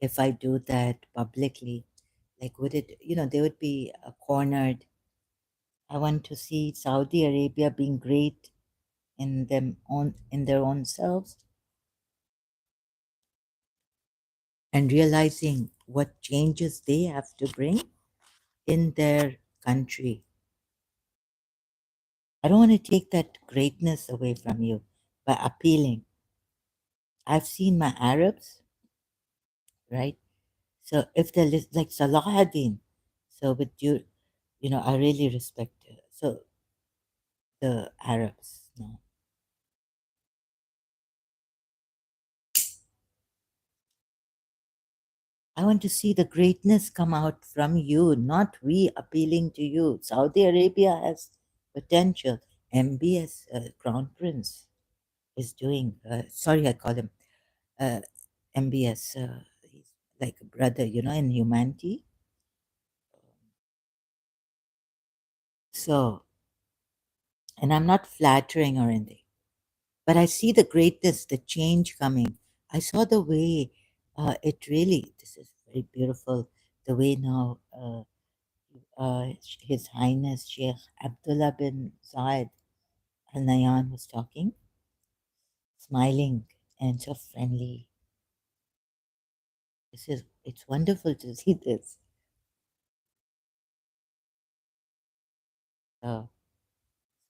If I do that publicly, like, would it, they would be cornered. I want to see Saudi Arabia being great in their own selves, and realizing what changes they have to bring in their country. I don't want to take that greatness away from you by appealing. I've seen my Arabs, right? So if they're like Salahuddin, so with you, I really respect so the Arabs. No, I want to see the greatness come out from you, not we appealing to you. Saudi Arabia has potential. MBS, Crown Prince, is doing. Sorry, I call him uh, MBS. He's like a brother, in humanity. So, and I'm not flattering or anything, but I see the greatness, the change coming. I saw the way this is very beautiful, the way now His Highness Sheikh Abdullah bin Zayed Al Nahyan was talking, smiling and so friendly. It's wonderful to see this. Uh,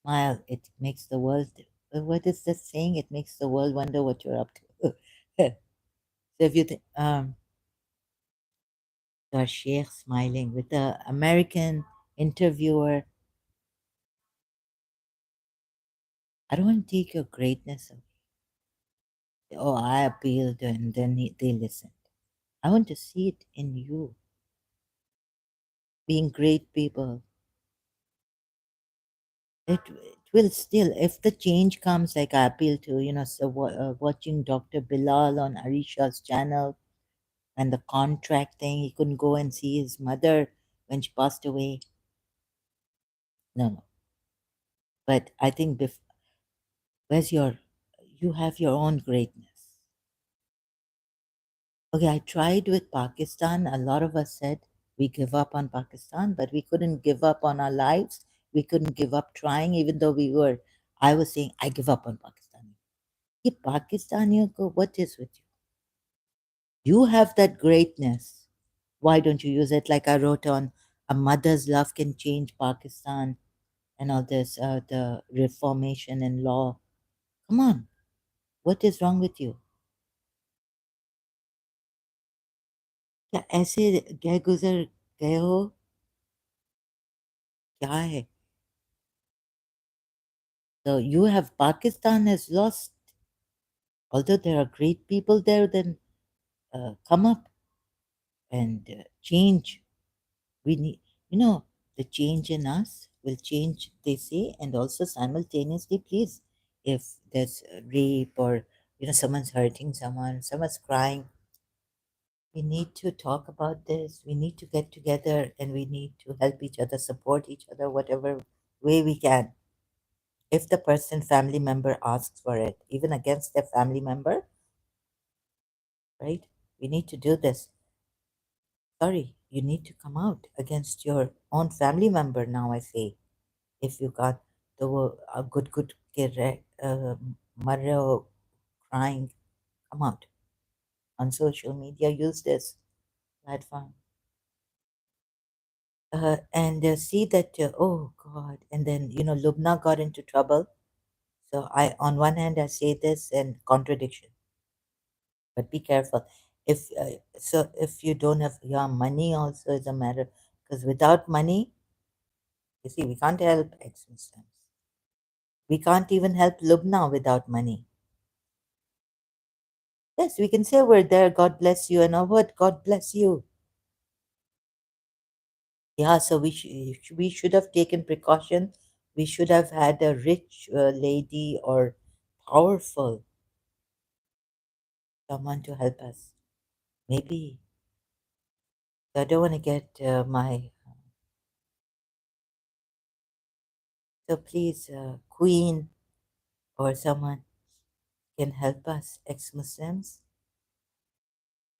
Smile, it makes the world. What is the saying? It makes the world wonder what you're up to. So if you think, the sheikh smiling with the American interviewer, I don't want to take your greatness away. Oh, I appealed, and then they listened. I want to see it in you, being great people. It will still, if the change comes, like I appeal to, so watching Dr. Bilal on Arisha's channel and the contract thing, he couldn't go and see his mother when she passed away. No, no. But I think where's you have your own greatness. Okay, I tried with Pakistan. A lot of us said we give up on Pakistan, but we couldn't give up on our lives. We couldn't give up trying, even though I was saying, I give up on Pakistan. Ye Pakistaniyon ko, what is with you? You have that greatness. Why don't you use it? Like I wrote on, a mother's love can change Pakistan and all this, the reformation in law. Come on, what is wrong with you? क्या ऐसे गए गुजर गए हो क्या है So you have Pakistan has lost, although there are great people there, then come up and change. We need, the change in us will change, they say, and also simultaneously, please, if there's rape or, someone's hurting someone's crying, we need to talk about this. We need to get together and we need to help each other, support each other, whatever way we can. If the family member asks for it, even against their family member, right? We need to do this. Sorry, you need to come out against your own family member now, I say. If you got the a good kid, Mario crying, come out on social media, use this platform. And see that, oh God, and then, Lubna got into trouble. So on one hand, I say this and contradiction, but be careful. If you don't have your money, also is a matter, because without money, you see, we can't help ex-Muslims. We can't even help Lubna without money. Yes, we can say we're there, God bless you, and all what, God bless you. Yeah, so we should have taken precaution. We should have had a rich lady or powerful someone to help us. Maybe. I don't want to get my. So please, Queen or someone can help us, ex-Muslims,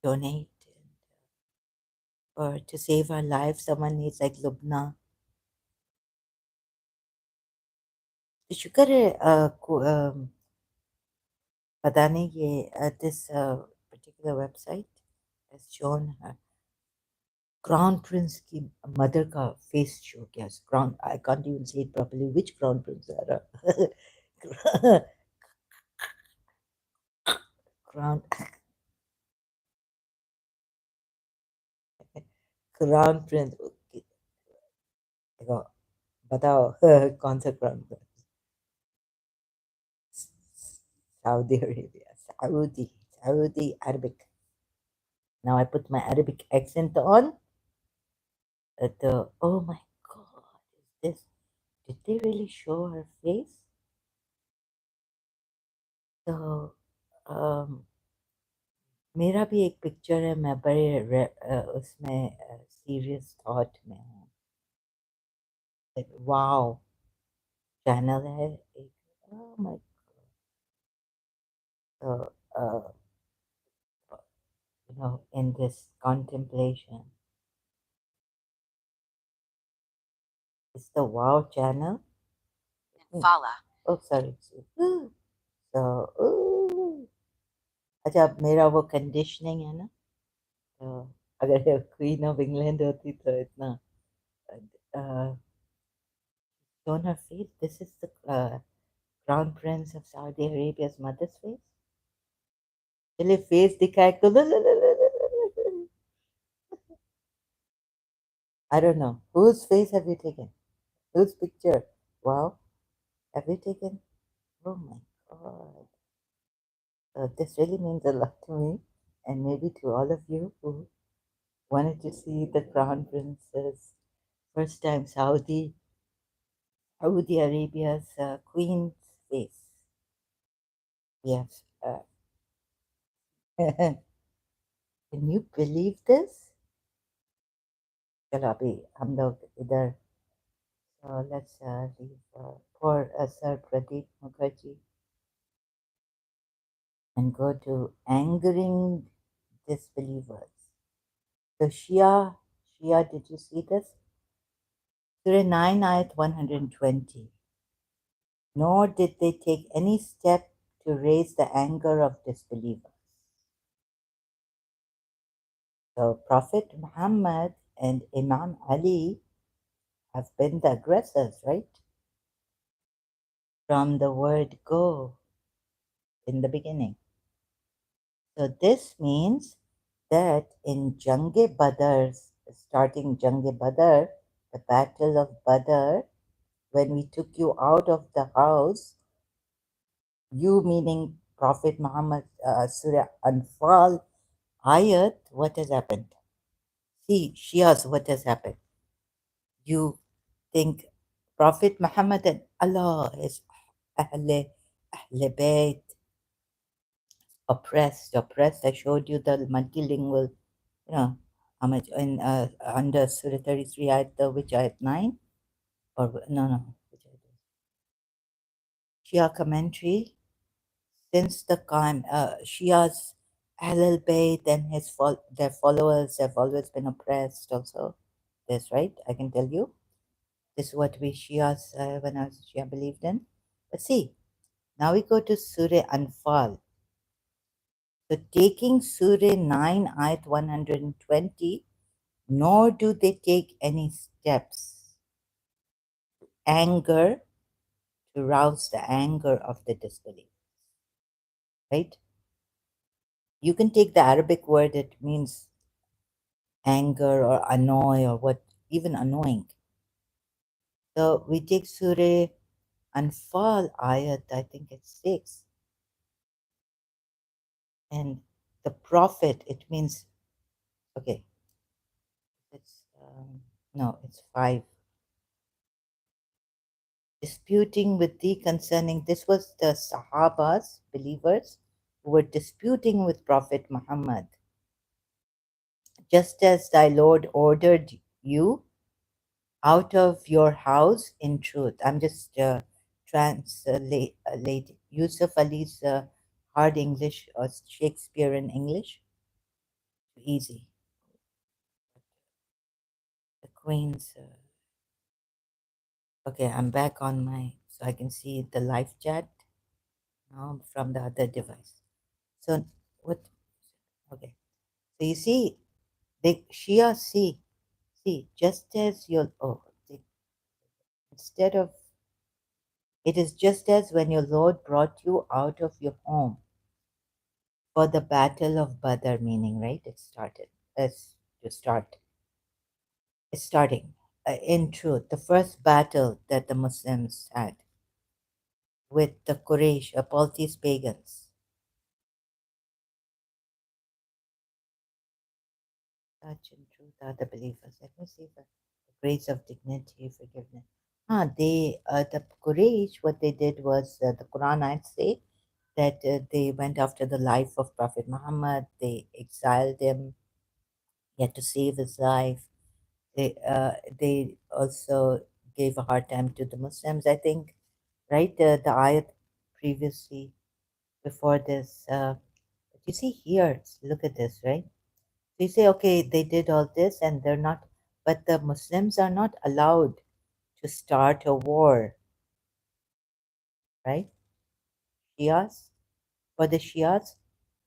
donate or to save our lives. Someone needs like Lubna. तो शुक्र है पता नहीं ये this particular website has shown Crown Prince की mother का face show किया Crown I can't even say it properly which Crown Prince Crown Crown Prince देखो बताओ कौन सा Crown Prince Saudi Arabia Saudi Arabic now I put my Arabic accent on oh my God is this Did they really show her face? तो मेरा भी एक picture है, मैं बड़े उसमें सीरियस थॉट में हूँ। वाओ चैनल है एक, oh my God. In this contemplation, it's the wow channel. Fala. Oh, sorry. So, अच्छा अब मेरा वो कंडीशनिंग है ना, तो अगर क्वीन ऑफ इंग्लैंड होती तो इतना shown her face. This is the crown prince of Saudi Arabia's mother's face. चलिए फेस दिखाए तो I don't know whose face have you taken, whose picture. Wow, have you taken? Oh my god. This really means a lot to me, and maybe to all of you who wanted to see the crown princess first time Saudi Arabia's queen's face. Yes. Can you believe this? चलो अभी हम लोग इधर, so let's leave poor Sir Pradeep Mukherjee and go to angering disbelievers. So Shia, did you see this? Surah 9, Ayat 120. Nor did they take any step to raise the anger of disbelievers. So Prophet Muhammad and Imam Ali have been the aggressors, right? From the word go in the beginning. So this means that in Jange Badr, starting Jange Badr, the Battle of Badr, when we took you out of the house, you meaning Prophet Muhammad, Surah Anfal ayat, what has happened? See, Shias, what has happened? You think Prophet Muhammad and Allah is Ahle Bayt, oppressed. I showed you the multilingual, you know, how much in under Surah 33 ayat, which ayat 9? Or no, which ayat? Shia commentary. Since the time Shia's Ahlul Bayt and their followers have always been oppressed also. This, right? I can tell you. This is what we Shias, when I was a Shia, believed in. But see, now we go to Surah Anfal. So taking Surah 9, Ayat 120, nor do they take any steps. Anger, to rouse the anger of the disbelievers. Right? You can take the Arabic word, it means anger or annoy or what, even annoying. So we take Surah Anfal ayat, I think it's 6. And the Prophet, it means, okay, it's, no, it's 5. Disputing with thee concerning, this was the Sahabas, believers, who were disputing with Prophet Muhammad. Just as thy Lord ordered you out of your house in truth. I'm just translate Yusuf Ali's hard English or Shakespearean English. Easy. The Queen's. Okay, I'm back on my, so I can see the live chat now from the other device. So what? Okay. So you see, the Shia see, just as your instead of, it is just as when your Lord brought you out of your home for the Battle of Badr, meaning, right? It started. Let's to start. It's starting. In truth, the first battle that the Muslims had with the Quraysh, Apoltis pagans. Such in truth are the believers. Let me see the grace of dignity, forgiveness. The Quraysh, what they did was, the Quran I'd say that they went after the life of Prophet Muhammad. They exiled him. He had to save his life. They also gave a hard time to the Muslims. I think, right? The ayat previously before this. You see here, look at this, right? So you say, okay, they did all this, and they're not, but the Muslims are not allowed to start a war, right? Shias, for the Shias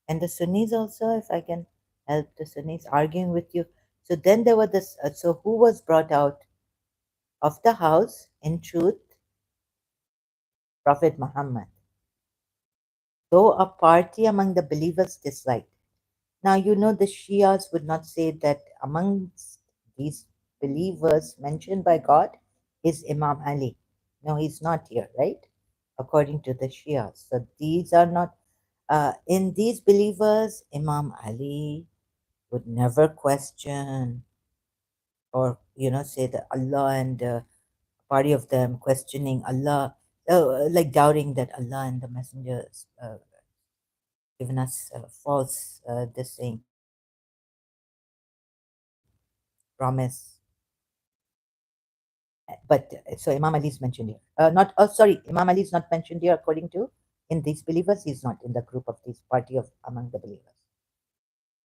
and the Sunnis also, if I can help the Sunnis arguing with you. So then there were this. So who was brought out of the house? In truth, Prophet Muhammad. Though a party among the believers disliked. Now you know the Shias would not say that amongst these believers mentioned by God is Imam Ali. No, he's not here, right? According to the Shias. So these are not in these believers, Imam Ali would never question or say that Allah and party of them questioning Allah, like doubting that Allah and the messengers given us false this thing promise. But so Imam Ali is mentioned here. Not sorry, Imam Ali is not mentioned here according to in these believers. He's not in the group of this party of among the believers.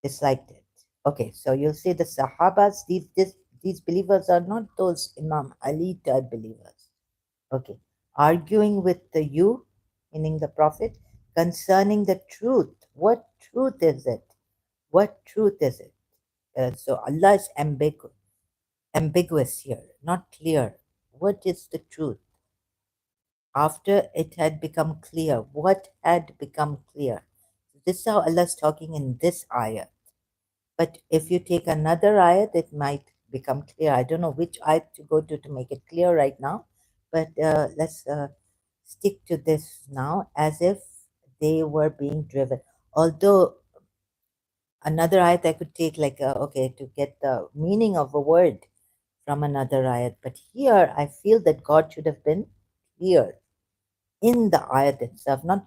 Disliked it. Okay, so you'll see the Sahabas. These believers are not those Imam Ali type believers. Okay, arguing with the you, meaning the Prophet, concerning the truth. What truth is it? What truth is it? So Allah is ambiguous here, not clear. What is the truth? After it had become clear, what had become clear? This is how Allah is talking in this ayah. But if you take another ayat, it might become clear. I don't know which ayat to go to make it clear right now, but let's stick to this now as if they were being driven. Although another ayat I could take like, okay, to get the meaning of a word from another ayat. But here I feel that God should have been clear in the ayat itself, not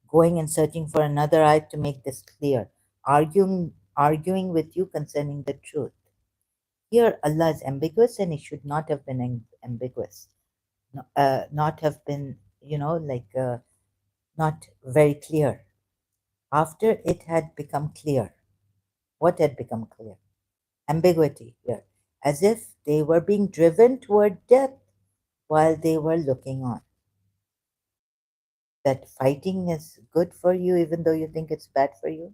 going and searching for another ayat to make this clear, arguing with you concerning the truth. Here, Allah is ambiguous, and He should not have been ambiguous, not have been, not very clear. After it had become clear, what had become clear? Ambiguity here, as if they were being driven toward death while they were looking on. That fighting is good for you, even though you think it's bad for you.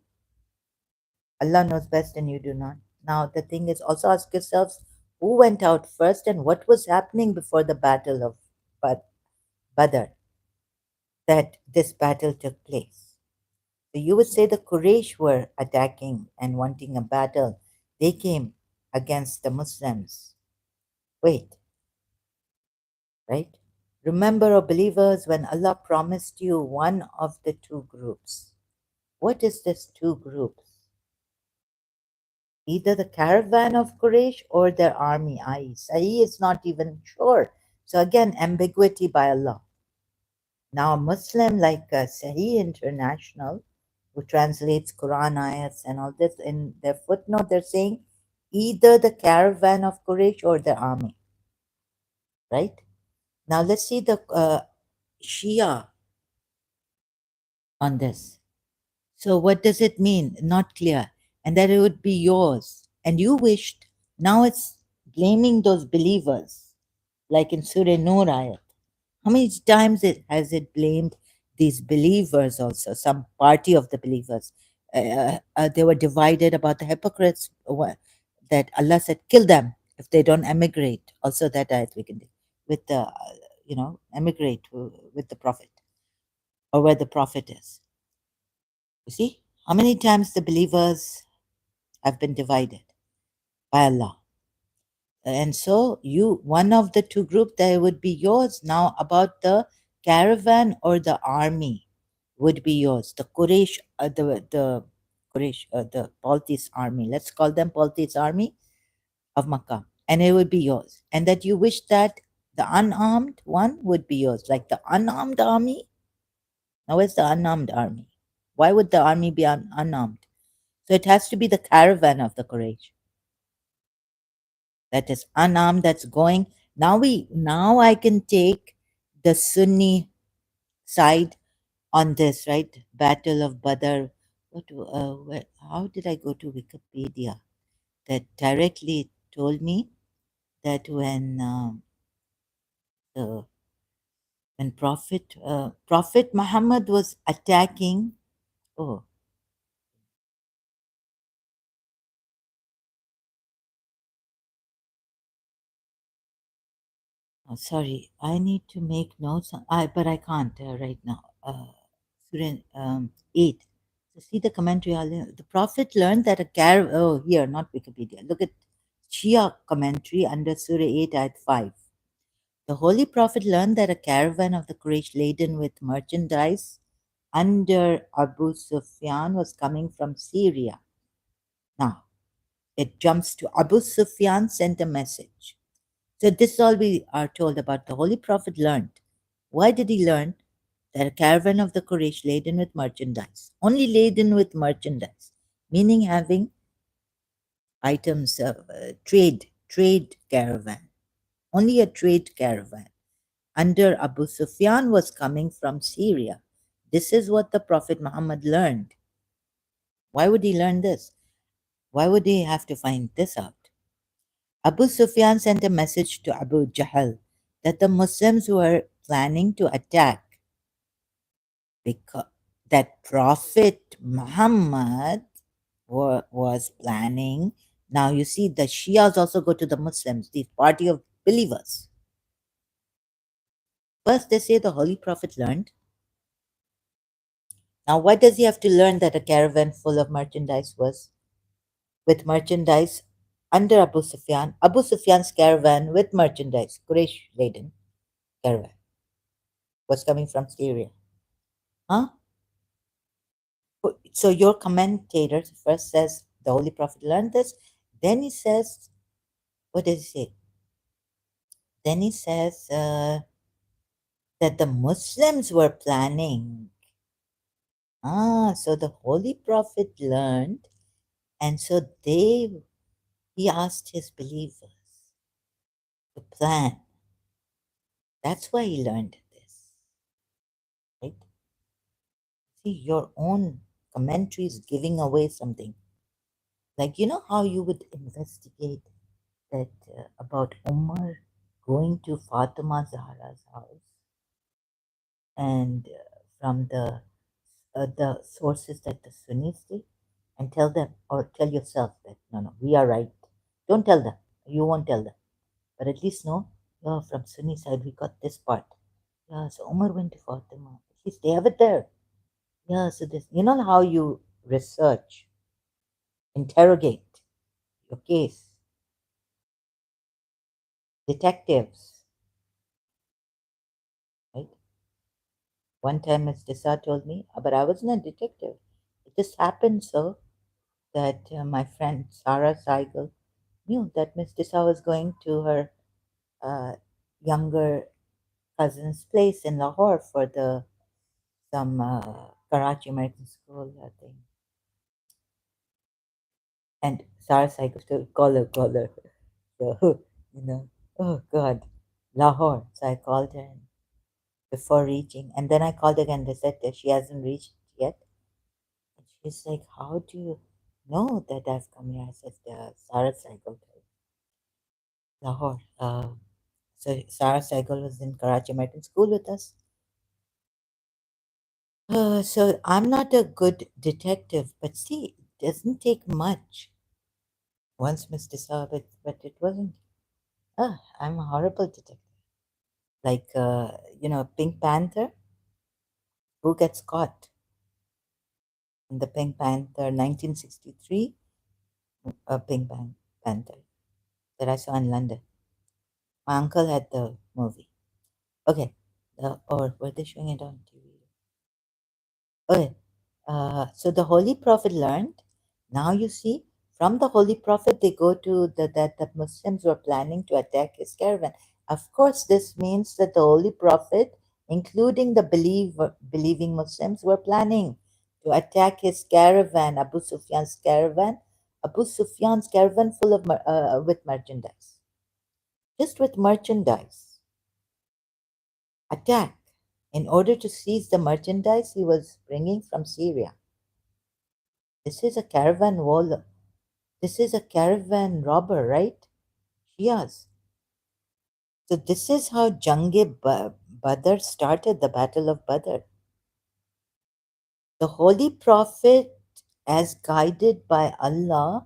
Allah knows best and you do not. Now, the thing is, also ask yourselves who went out first and what was happening before the battle of Badr, that this battle took place. So you would say the Quraysh were attacking and wanting a battle. They came against the Muslims. Wait, right? Remember, O believers, when Allah promised you one of the two groups. What is this two groups? Either the caravan of Quraysh or their army. He is not even sure. So again, ambiguity by Allah. Now, a Muslim like Sahih International, who translates Quran ayats and all this, in their footnote, they're saying either the caravan of Quraysh or the army, right? Now, let's see the Shia on this. So, what does it mean? Not clear. And that it would be yours. And you wished, now it's blaming those believers, like in Surah Nur ayat. How many times has it blamed these believers also, some party of the believers? They were divided about the hypocrites that Allah said, kill them if they don't emigrate. Also, that ayat we can do with the, emigrate with the Prophet or where the Prophet is. You see, how many times the believers have been divided by Allah. And so you one of the two group that would be yours. Now about the caravan or the army would be yours. The Quraysh, the Quraysh, the Baltis army. Let's call them Baltis army of Makkah, and it would be yours. And that you wish that The unarmed one would be yours. Like the unarmed army. Now, where's the unarmed army? Why would the army be unarmed? So it has to be the caravan of the Quraysh that is unarmed, that's going. Now I can take the Sunni side on this, right? Battle of Badr. How did I go to Wikipedia? That directly told me that the when Prophet Muhammad was attacking. Oh, sorry, I need to make notes. But I can't right now. Surah 8. So see the commentary. The Prophet learned that a caravan. Oh, here, not Wikipedia. Look at Shia commentary under Surah 8 at 5. The Holy Prophet learned that a caravan of the Quraysh laden with merchandise under Abu Sufyan was coming from Syria. Now, it jumps to Abu Sufyan sent a message. So this is all we are told about the Holy Prophet learned. Why did he learn that a caravan of the Quraysh laden with merchandise, only laden with merchandise, meaning having items, trade caravan, only a trade caravan under Abu Sufyan was coming from Syria. This is what the Prophet Muhammad learned. Why would he learn this? Why would he have to find this out? Abu Sufyan sent a message to Abu Jahl that the Muslims were planning to attack because that Prophet Muhammad was planning. Now you see the Shias also go to the Muslims, the party of believers. First they say the Holy Prophet learned. Now why does he have to learn that a caravan full of merchandise was with merchandise under Abu Sufyan? Abu Sufyan's caravan with merchandise, Quraysh laden caravan, was coming from Syria. Huh? So your commentator first says the Holy Prophet learned this. Then he says, what does he say? Then he says that the Muslims were planning. So the Holy Prophet learned, and so he asked his believers to plan. That's why he learned this, right? See, your own commentary is giving away something. Like, you know how you would investigate that about Umar going to Fatima Zahra's house and from the sources that the Sunnis say, and tell them or tell yourself that no, we are right. Don't tell them. You won't tell them, but at least know. Yeah, from Sunni side we got this part. Yeah, so Umar went to Fatima. At least they have it there. Yeah, so this, you know how you research, interrogate your case, detectives, right? One time Miss Desa told me, but I wasn't a detective. It just happened so that my friend Sarah Seigel knew that Miss Desa was going to her uh, younger cousin's place in Lahore for the some Karachi American School thing. And Sarah Seigel said, call her. So, oh God, Lahore. So I called her before reaching. And then I called again. They said that she hasn't reached yet. And she's like, how do you know that I've come here? I said, Sarah Seigel, Lahore. So Sarah Seigel was in Karachi American School with us. So I'm not a good detective, but see, it doesn't take much. Once Mr. Saw, but it wasn't. I'm a horrible detective. Like, Pink Panther, who gets caught in the Pink Panther 1963 Panther that I saw in London. My uncle had the movie. Okay, or were they showing it on TV? Okay, so the Holy Prophet learned. Now you see, from the Holy Prophet, they go to that the Muslims were planning to attack his caravan. Of course, this means that the Holy Prophet, including the believing Muslims, were planning to attack his caravan, Abu Sufyan's caravan. Abu Sufyan's caravan full of with merchandise, just with merchandise. Attack in order to seize the merchandise he was bringing from Syria. This is a caravan wall. This is a caravan robber, right? Shias. So this is how Badr started, the Battle of Badr. The Holy Prophet, as guided by Allah,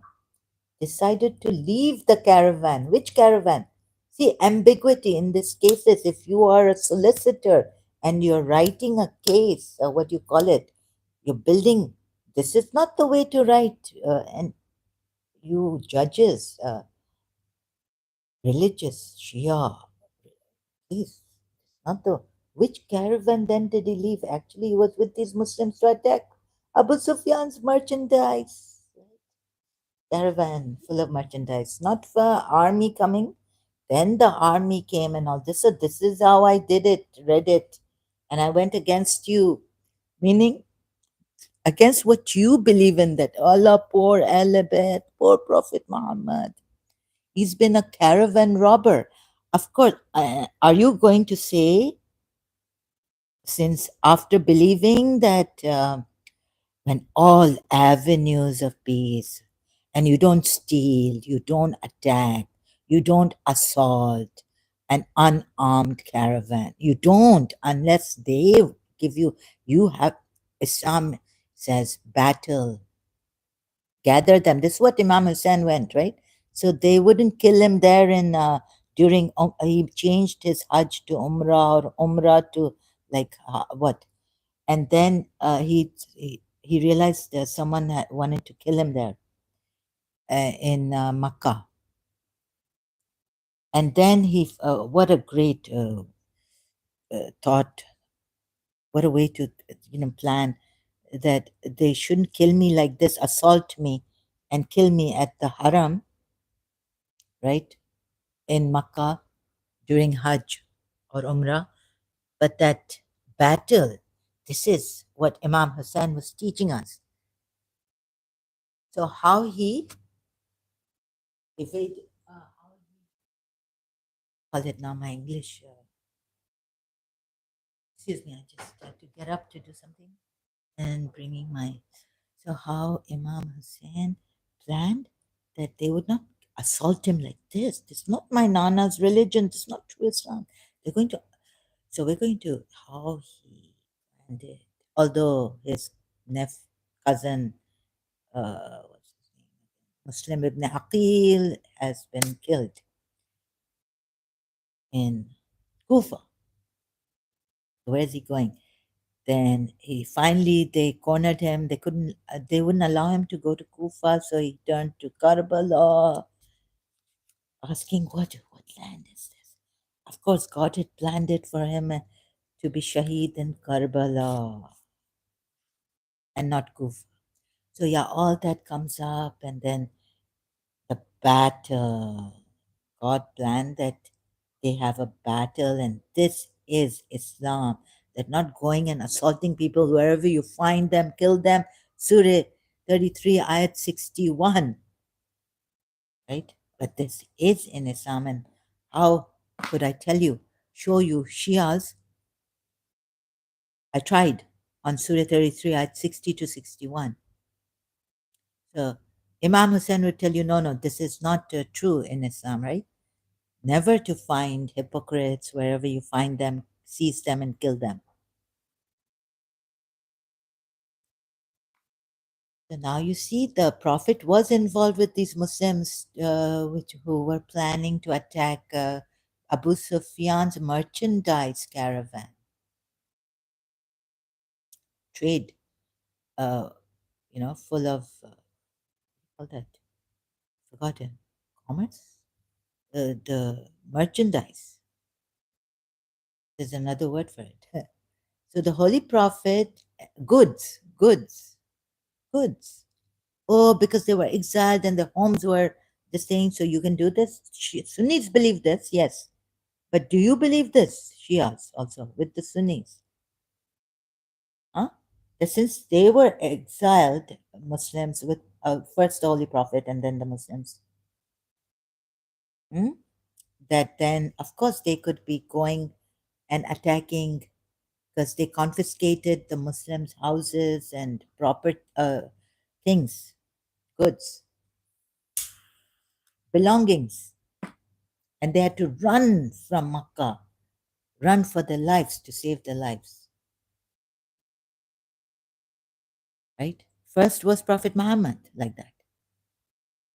decided to leave the caravan. Which caravan? See, ambiguity in this case is if you are a solicitor and you're writing a case, what you call it, you're building, this is not the way to write. And you judges, religious, Shia, please, not the. Which caravan then did he leave? Actually, he was with these Muslims to attack Abu Sufyan's merchandise. Caravan full of merchandise, not for army coming. Then the army came and all this. So this is how I did it, read it. And I went against you, meaning against what you believe in, that Allah, poor Alibet, poor Prophet Muhammad. He's been a caravan robber. Of course, are you going to say, since after believing that when all avenues of peace, and you don't steal, you don't attack, you don't assault an unarmed caravan, you don't, unless they give you, you have, Islam says battle, gather them. This is what Imam Hussein went, right? So they wouldn't kill him there in during he changed his Hajj to Umrah or Umrah to like what, and then he realized that someone had wanted to kill him there in Makkah, and then he what a great thought, what a way to plan that they shouldn't kill me like this, assault me and kill me at the Haram, right, in Makkah during Hajj or Umrah, but that battle, this is what Imam Hussein was teaching us. So how he evaded, how he call it now, my English, excuse me, I just had to get up to do something and bringing my, so how Imam Hussein planned that they would not assault him like this. This is not my Nana's religion. This is not true Islam. They're going to, so we're going to, how he planned it. Although his cousin, what's his name? Muslim ibn Aqil has been killed in Kufa. Where is he going? Then he finally, they cornered him. They couldn't, they wouldn't allow him to go to Kufa, so he turned to Karbala, asking what land is this? Of course, God had planned it for him to be Shaheed in Karbala and not Kufa. So yeah, all that comes up, and then the battle. God planned that they have a battle, and this is Islam. They're not going and assaulting people wherever you find them, kill them. Surah 33, ayat 61, right? But this is in Islam, and how could I tell you, show you Shias? I tried on Surah 33, ayat 60 to 61. So Imam Hussein would tell you, no, no, this is not true in Islam, right? Never to find hypocrites wherever you find them, seize them and kill them. So now you see the Prophet was involved with these Muslims who were planning to attack Abu Sufyan's merchandise caravan. Trade, uh, full of, all that, forgotten, commerce? The merchandise. There's another word for it. So the Holy Prophet, goods. Oh, because they were exiled and their homes were this thing, so you can do this. Sunnis believe this, yes. But do you believe this, Shias, also with the Sunnis? Huh? That since they were exiled Muslims with first the Holy Prophet and then the Muslims, hmm, that then of course they could be going and attacking because they confiscated the Muslims' houses and proper things, goods, belongings, and they had to run from Makkah, run for their lives to save their lives. Right? First was Prophet Muhammad, like that.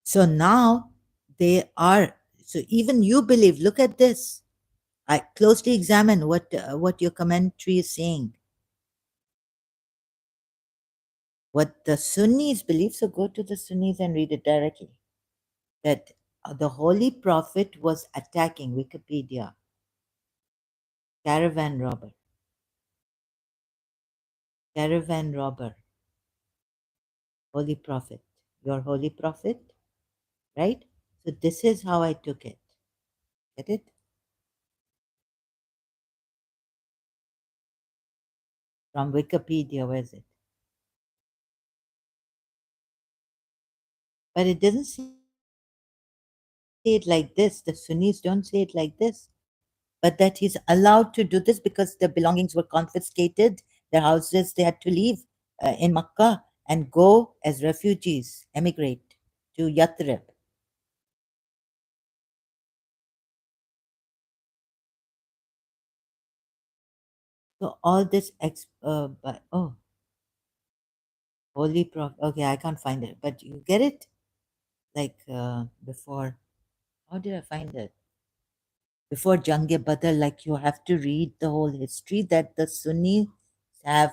So now they are. So even you believe. Look at this. I closely examine what your commentary is saying. What the Sunnis believe. So go to the Sunnis and read it directly. That the Holy Prophet was attacking Wikipedia caravan robber, caravan robber, Holy Prophet, your Holy Prophet, right? So this is how I took it. Get it? From Wikipedia, where is it? But it doesn't say it like this. The Sunnis don't say it like this. But that he's allowed to do this because their belongings were confiscated, their houses, they had to leave in Makkah and go as refugees, emigrate to Yathrib. So all this, oh, Holy Prophet. Okay, I can't find it, but you get it? Like before, how did I find it? Before Jange Badr, like you have to read the whole history that the Sunnis have.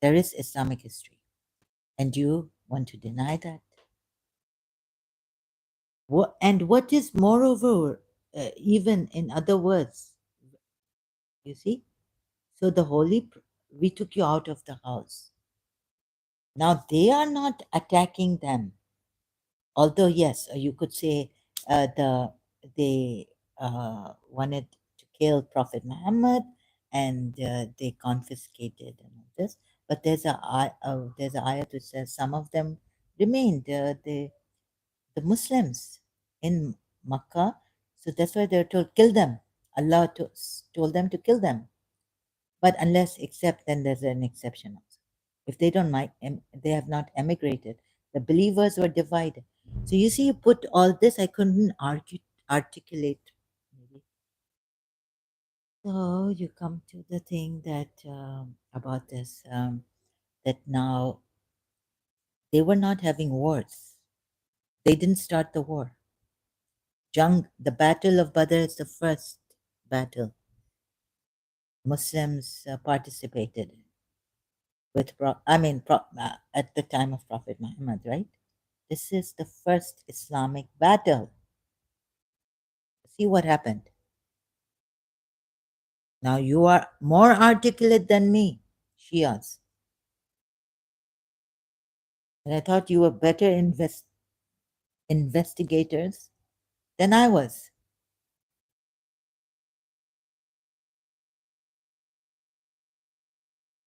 There is Islamic history. And you want to deny that? And what is moreover, even in other words, you see? So we took you out of the house. Now they are not attacking them. Although, yes, you could say they wanted to kill Prophet Muhammad and they confiscated and all this. But there's a ayat which says some of them remained. The Muslims in Makkah. So that's why they're told, kill them. Told them to kill them. But unless, except, then there's an exception also. If they don't mind, they have not emigrated. The believers were divided. So you see, you put all this, I couldn't articulate. Maybe. So you come to the thing that about this, that now they were not having wars. They didn't start the war. The Battle of Badr is the first battle Muslims participated with. At the time of Prophet Muhammad, right? This is the first Islamic battle. See what happened. Now you are more articulate than me, Shias, and I thought you were better investigators than I was,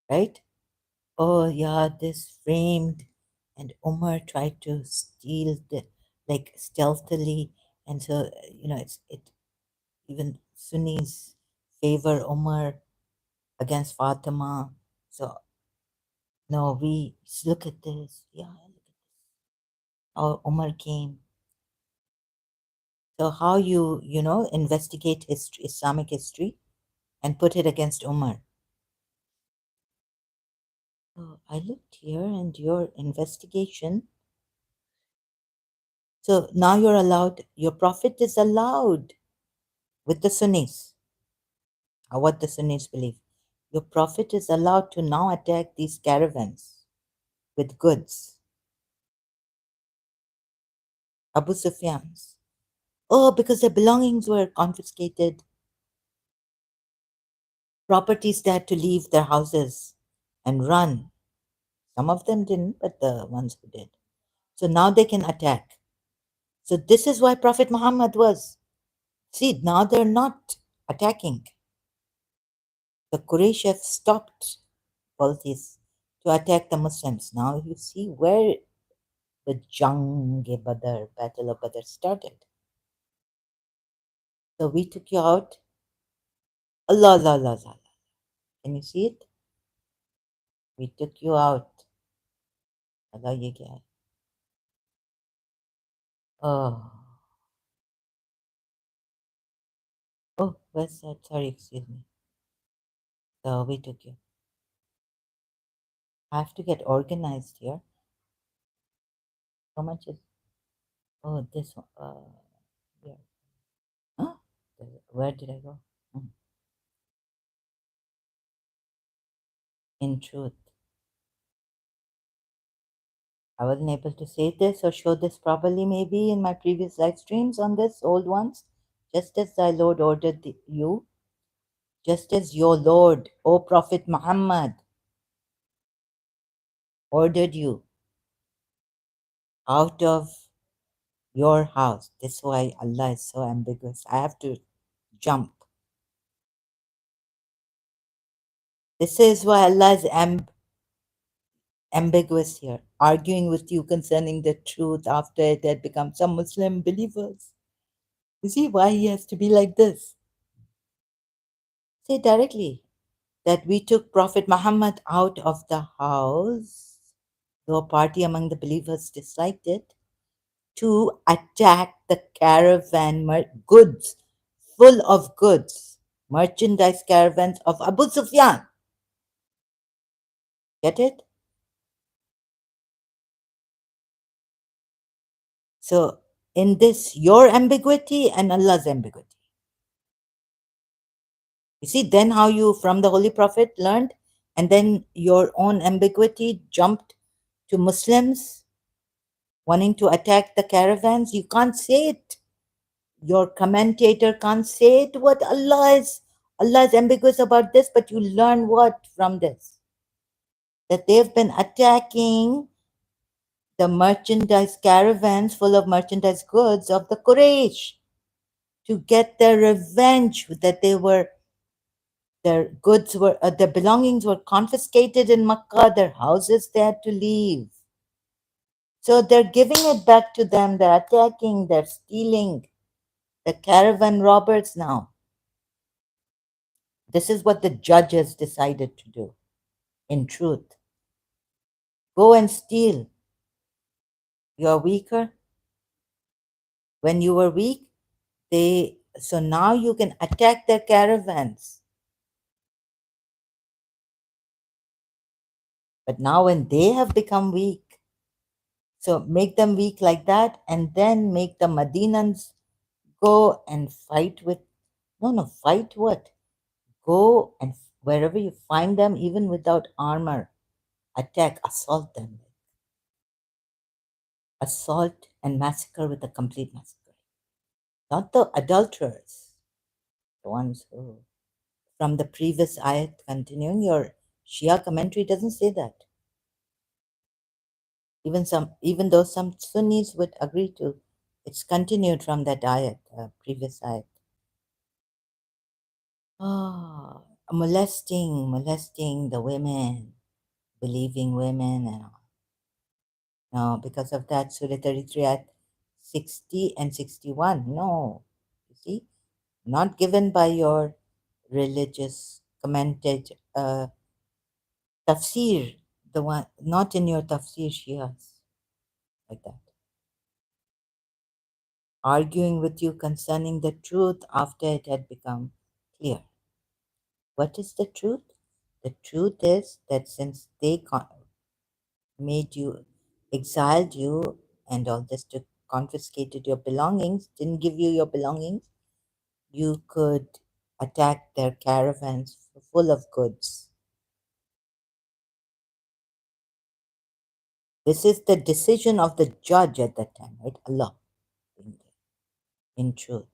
right? Oh yeah, this framed, and Umar tried to steal the like stealthily, and so it even Sunnis favor Umar against Fatima. So no, we look at this. Yeah, look at this. How Umar came. So how you investigate history, Islamic history, and put it against Umar. So I looked here, and your investigation. So now you're allowed. Your prophet is allowed with the Sunnis, or what the Sunnis believe. Your prophet is allowed to now attack these caravans with goods. Abu Sufyan's. Oh, because their belongings were confiscated, properties they had to leave their houses and run. Some of them didn't, but the ones who did. So now they can attack. So this is why Prophet Muhammad was. See, now they're not attacking. The Quraysh have stopped policies to attack the Muslims. Now you see where the Jang-e-Badr, Battle of Badr started. So we took you out. Allah, Allah, Allah, Allah. Can you see it? We took you out. Allah, ye kya hai? Oh, oh, where's that? Sorry, excuse me. So we took you. I have to get organized here. How much is? Oh, this one. Yeah. Huh? Where did I go? Hmm. In truth, I wasn't able to say this or show this properly maybe in my previous live streams on this old ones. Just as thy Lord ordered you, just as your Lord, O Prophet Muhammad, ordered you out of your house. That's why Allah is so ambiguous. I have to jump. This is why Allah is ambiguous here, arguing with you concerning the truth after it had become some Muslim believers. You see why he has to be like this? Say directly that we took Prophet Muhammad out of the house, though a party among the believers disliked it, to attack the caravan goods, full of goods, merchandise caravans of Abu Sufyan. Get it? So, in this, your ambiguity and Allah's ambiguity. You see, then how you, from the Holy Prophet, learned, and then your own ambiguity jumped to Muslims wanting to attack the caravans. You can't say it. Your commentator can't say it. What Allah is ambiguous about this, but you learn what from this? That they've been attacking the merchandise caravans full of merchandise goods of the Quraysh to get their revenge that their goods were, their belongings were confiscated in Makkah, their houses they had to leave. So they're giving it back to them, they're attacking, they're stealing, the caravan robbers now. This is what the judges decided to do, in truth. Go and steal. You're weaker. When you were weak, so now you can attack their caravans. But now when they have become weak, so make them weak like that, and then make the Madinans go and fight with, no, fight what? Go and wherever you find them, even without armor, attack, assault them. Assault and massacre with a complete massacre. Not the adulterers, the ones who, from the previous ayat, continuing, your Shia commentary doesn't say that. Even though some Sunnis would agree to, it's continued from that ayat, previous ayat. Oh, molesting the women, believing women and all. No, because of that, Surah 33 at 60 and 61. No, you see, not given by your religious commented tafsir, the one not in your tafsir Shias, like that. Arguing with you concerning the truth after it had become clear. What is the truth? The truth is that since they made you, exiled you, and all this, to confiscated your belongings, didn't give you your belongings, you could attack their caravans full of goods. This is the decision of the judge at that time, right? Allah, in truth.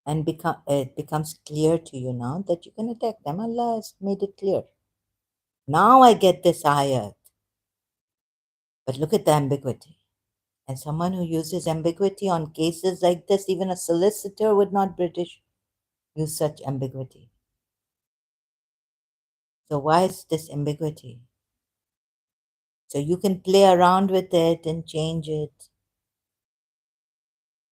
And it becomes clear to you now that you can attack them. Allah has made it clear. Now I get this ayat. But look at the ambiguity. And someone who uses ambiguity on cases like this, even a solicitor would not British use such ambiguity. So why is this ambiguity? So you can play around with it and change it.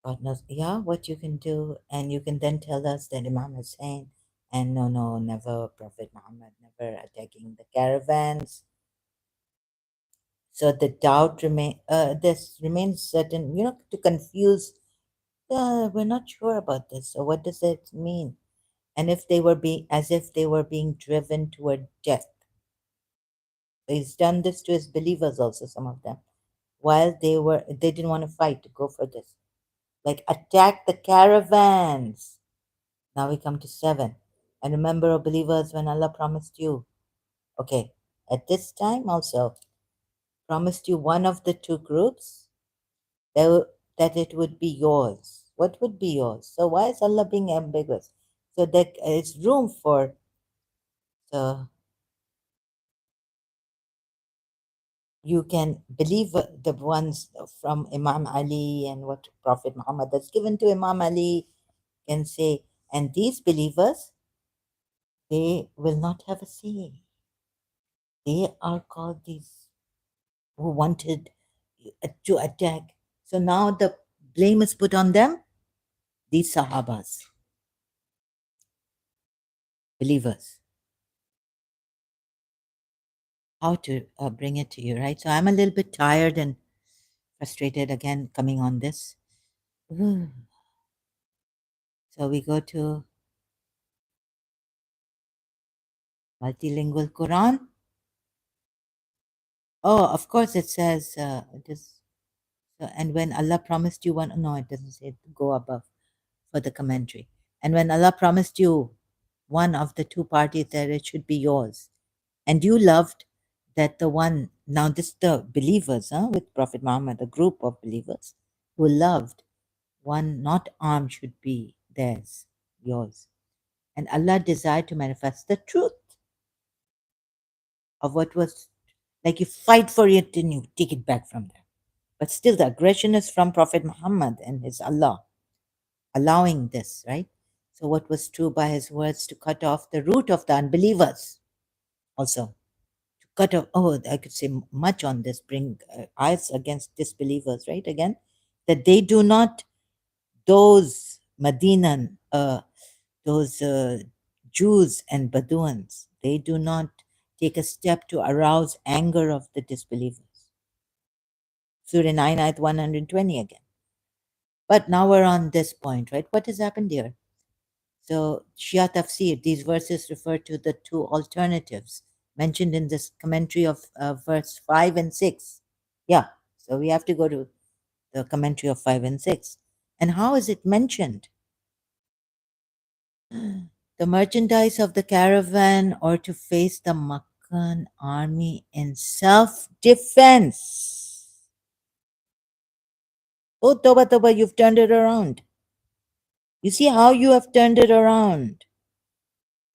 God knows, yeah, what you can do. And you can then tell us that Imam Hussein, and no, no, never Prophet Muhammad, never attacking the caravans. So the doubt this remains certain, to confuse, we're not sure about this. So what does it mean? And if they were being, as if they were being driven toward death. So he's done this to his believers also, some of them, while they didn't want to fight to go for this. Like attack the caravans. Now we come to 7. And remember, O believers, when Allah promised you, okay, at this time also, promised you one of the two groups, that, that it would be yours. What would be yours? So why is Allah being ambiguous? So there is room for the you can believe the ones from Imam Ali and what Prophet Muhammad has given to Imam Ali and say, and these believers, they will not have a say. They are called these who wanted to attack. So now the blame is put on them, these Sahabas, believers. How to bring it to you, right? So I'm a little bit tired and frustrated again coming on this. So we go to multilingual Quran. Oh, of course it says this. And when Allah promised you one, no, it doesn't say go above for the commentary. And when Allah promised you one of the two parties that it should be yours, and you loved that the one, now this the believers, with Prophet Muhammad, a group of believers who loved one not armed should be theirs, yours. And Allah desired to manifest the truth of what was like you fight for it and you take it back from them. But still, the aggression is from Prophet Muhammad and his Allah allowing this, right? So, what was true by his words to cut off the root of the unbelievers also. To cut off, oh, I could say much on this, bring eyes against disbelievers, right? Again, that they do not, those Medinan, those Jews and Bedouins, they do not take a step to arouse anger of the disbelievers. Surah 9, ayat 120 again. But now we're on this point, right? What has happened here? So, Shia Tafsir, these verses refer to the two alternatives mentioned in this commentary of verse 5 and 6. Yeah, so we have to go to the commentary of 5 and 6. And how is it mentioned? The merchandise of the caravan or to face the Makkan army in self defense. Oh, Toba Toba, you've turned it around. You see how you have turned it around.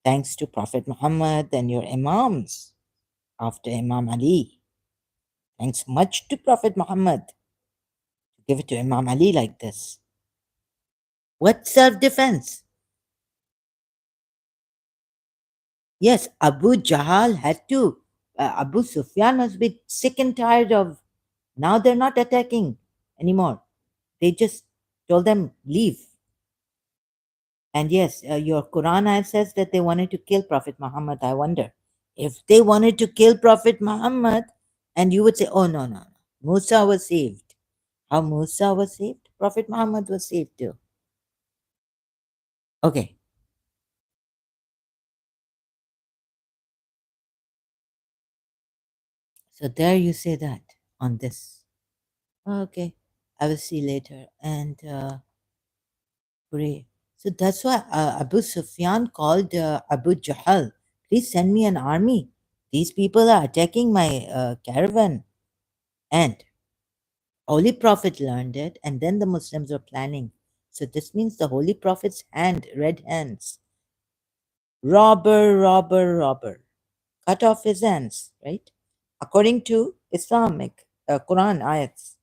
Thanks to Prophet Muhammad and your Imams after Imam Ali. Thanks much to Prophet Muhammad to give it to Imam Ali like this. What self defense? Yes, Abu Jahal had to. Abu Sufyan must be sick and tired of. Now they're not attacking anymore. They just told them, leave. And yes, your Quran ayat says that they wanted to kill Prophet Muhammad. I wonder if they wanted to kill Prophet Muhammad, and you would say, oh, no, no, no. Musa was saved. How Musa was saved? Prophet Muhammad was saved too. Okay. So there you say that on this. Okay. I will see later. And pray. So that's why Abu Sufyan called Abu Jahal, please send me an army. These people are attacking my caravan. And Holy Prophet learned it, and then the Muslims were planning. So this means the Holy Prophet's hand, red hands, robber, robber, robber, cut off his hands, right? According to Islamic Quran ayats.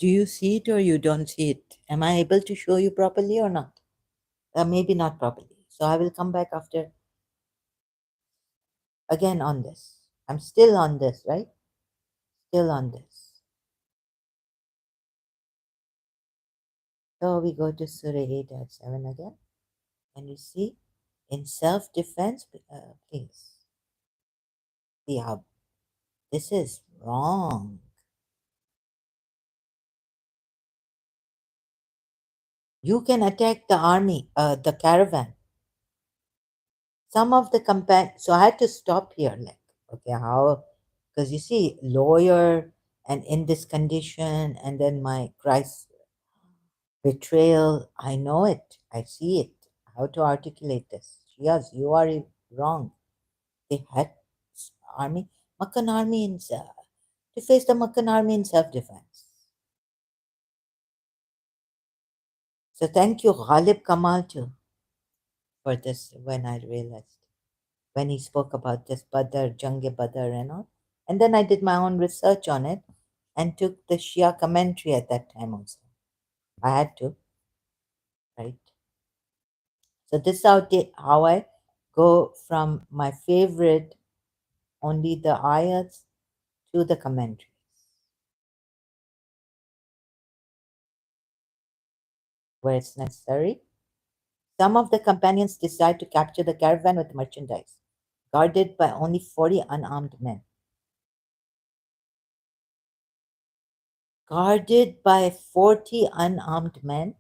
Do you see it or you don't see it? Am I able to show you properly or not? Maybe not properly. So I will come back after again on this. I'm still on this, right? Still on this. So we go to Surah 8 at 7 again. And you see, in self defense, please see how this is wrong. You can attack the army, the caravan. Some of the so I had to stop here, like, okay, how? Because you see, lawyer and in this condition, and then my Christ betrayal. I know it. I see it. How to articulate this? Yes, you are wrong. They had army, Makkan army in to face the Makkan army in self-defense. So thank you, Ghalib Kamal, too, for this. When I realized when he spoke about this Badr, Jang-e Badr, and all, and then I did my own research on it and took the Shia commentary at that time also. I had to, right? So this is how I go from my favorite, only the ayats, to the commentaries, where it's necessary. Some of the companions decide to capture the caravan with merchandise, guarded by only 40 unarmed men. Guarded by 40 unarmed men.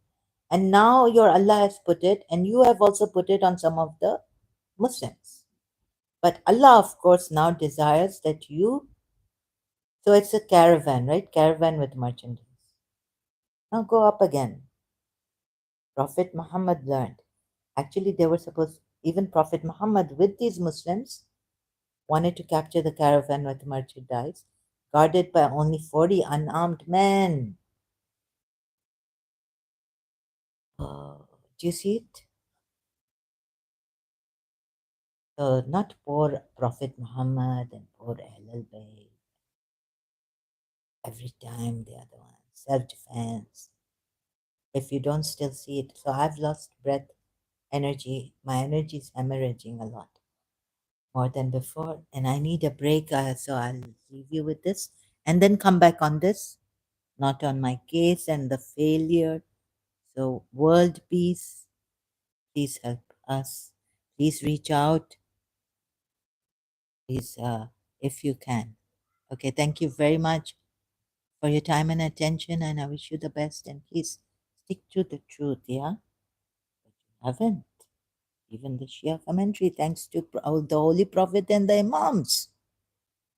And now your Allah has put it, and you have also put it on some of the Muslims. But Allah, of course, now desires that you. So it's a caravan, right? Caravan with merchandise. Now go up again. Prophet Muhammad learned. Actually, they were supposed, even Prophet Muhammad with these Muslims wanted to capture the caravan with merchandise, guarded by only 40 unarmed men. Do you see it? So, not poor Prophet Muhammad and poor Ahlul Bayt. Every time the other one. Self defense. If you don't still see it. So, I've lost breath, energy. My energy is hemorrhaging a lot more than before. And I need a break. So, I'll leave you with this and then come back on this, not on my case and the failure. So, world peace, please help us. Please reach out. Please, if you can. Okay, thank you very much for your time and attention, and I wish you the best. And please stick to the truth, yeah? But you haven't. Even the Shia commentary, thanks to the Holy Prophet and the Imams.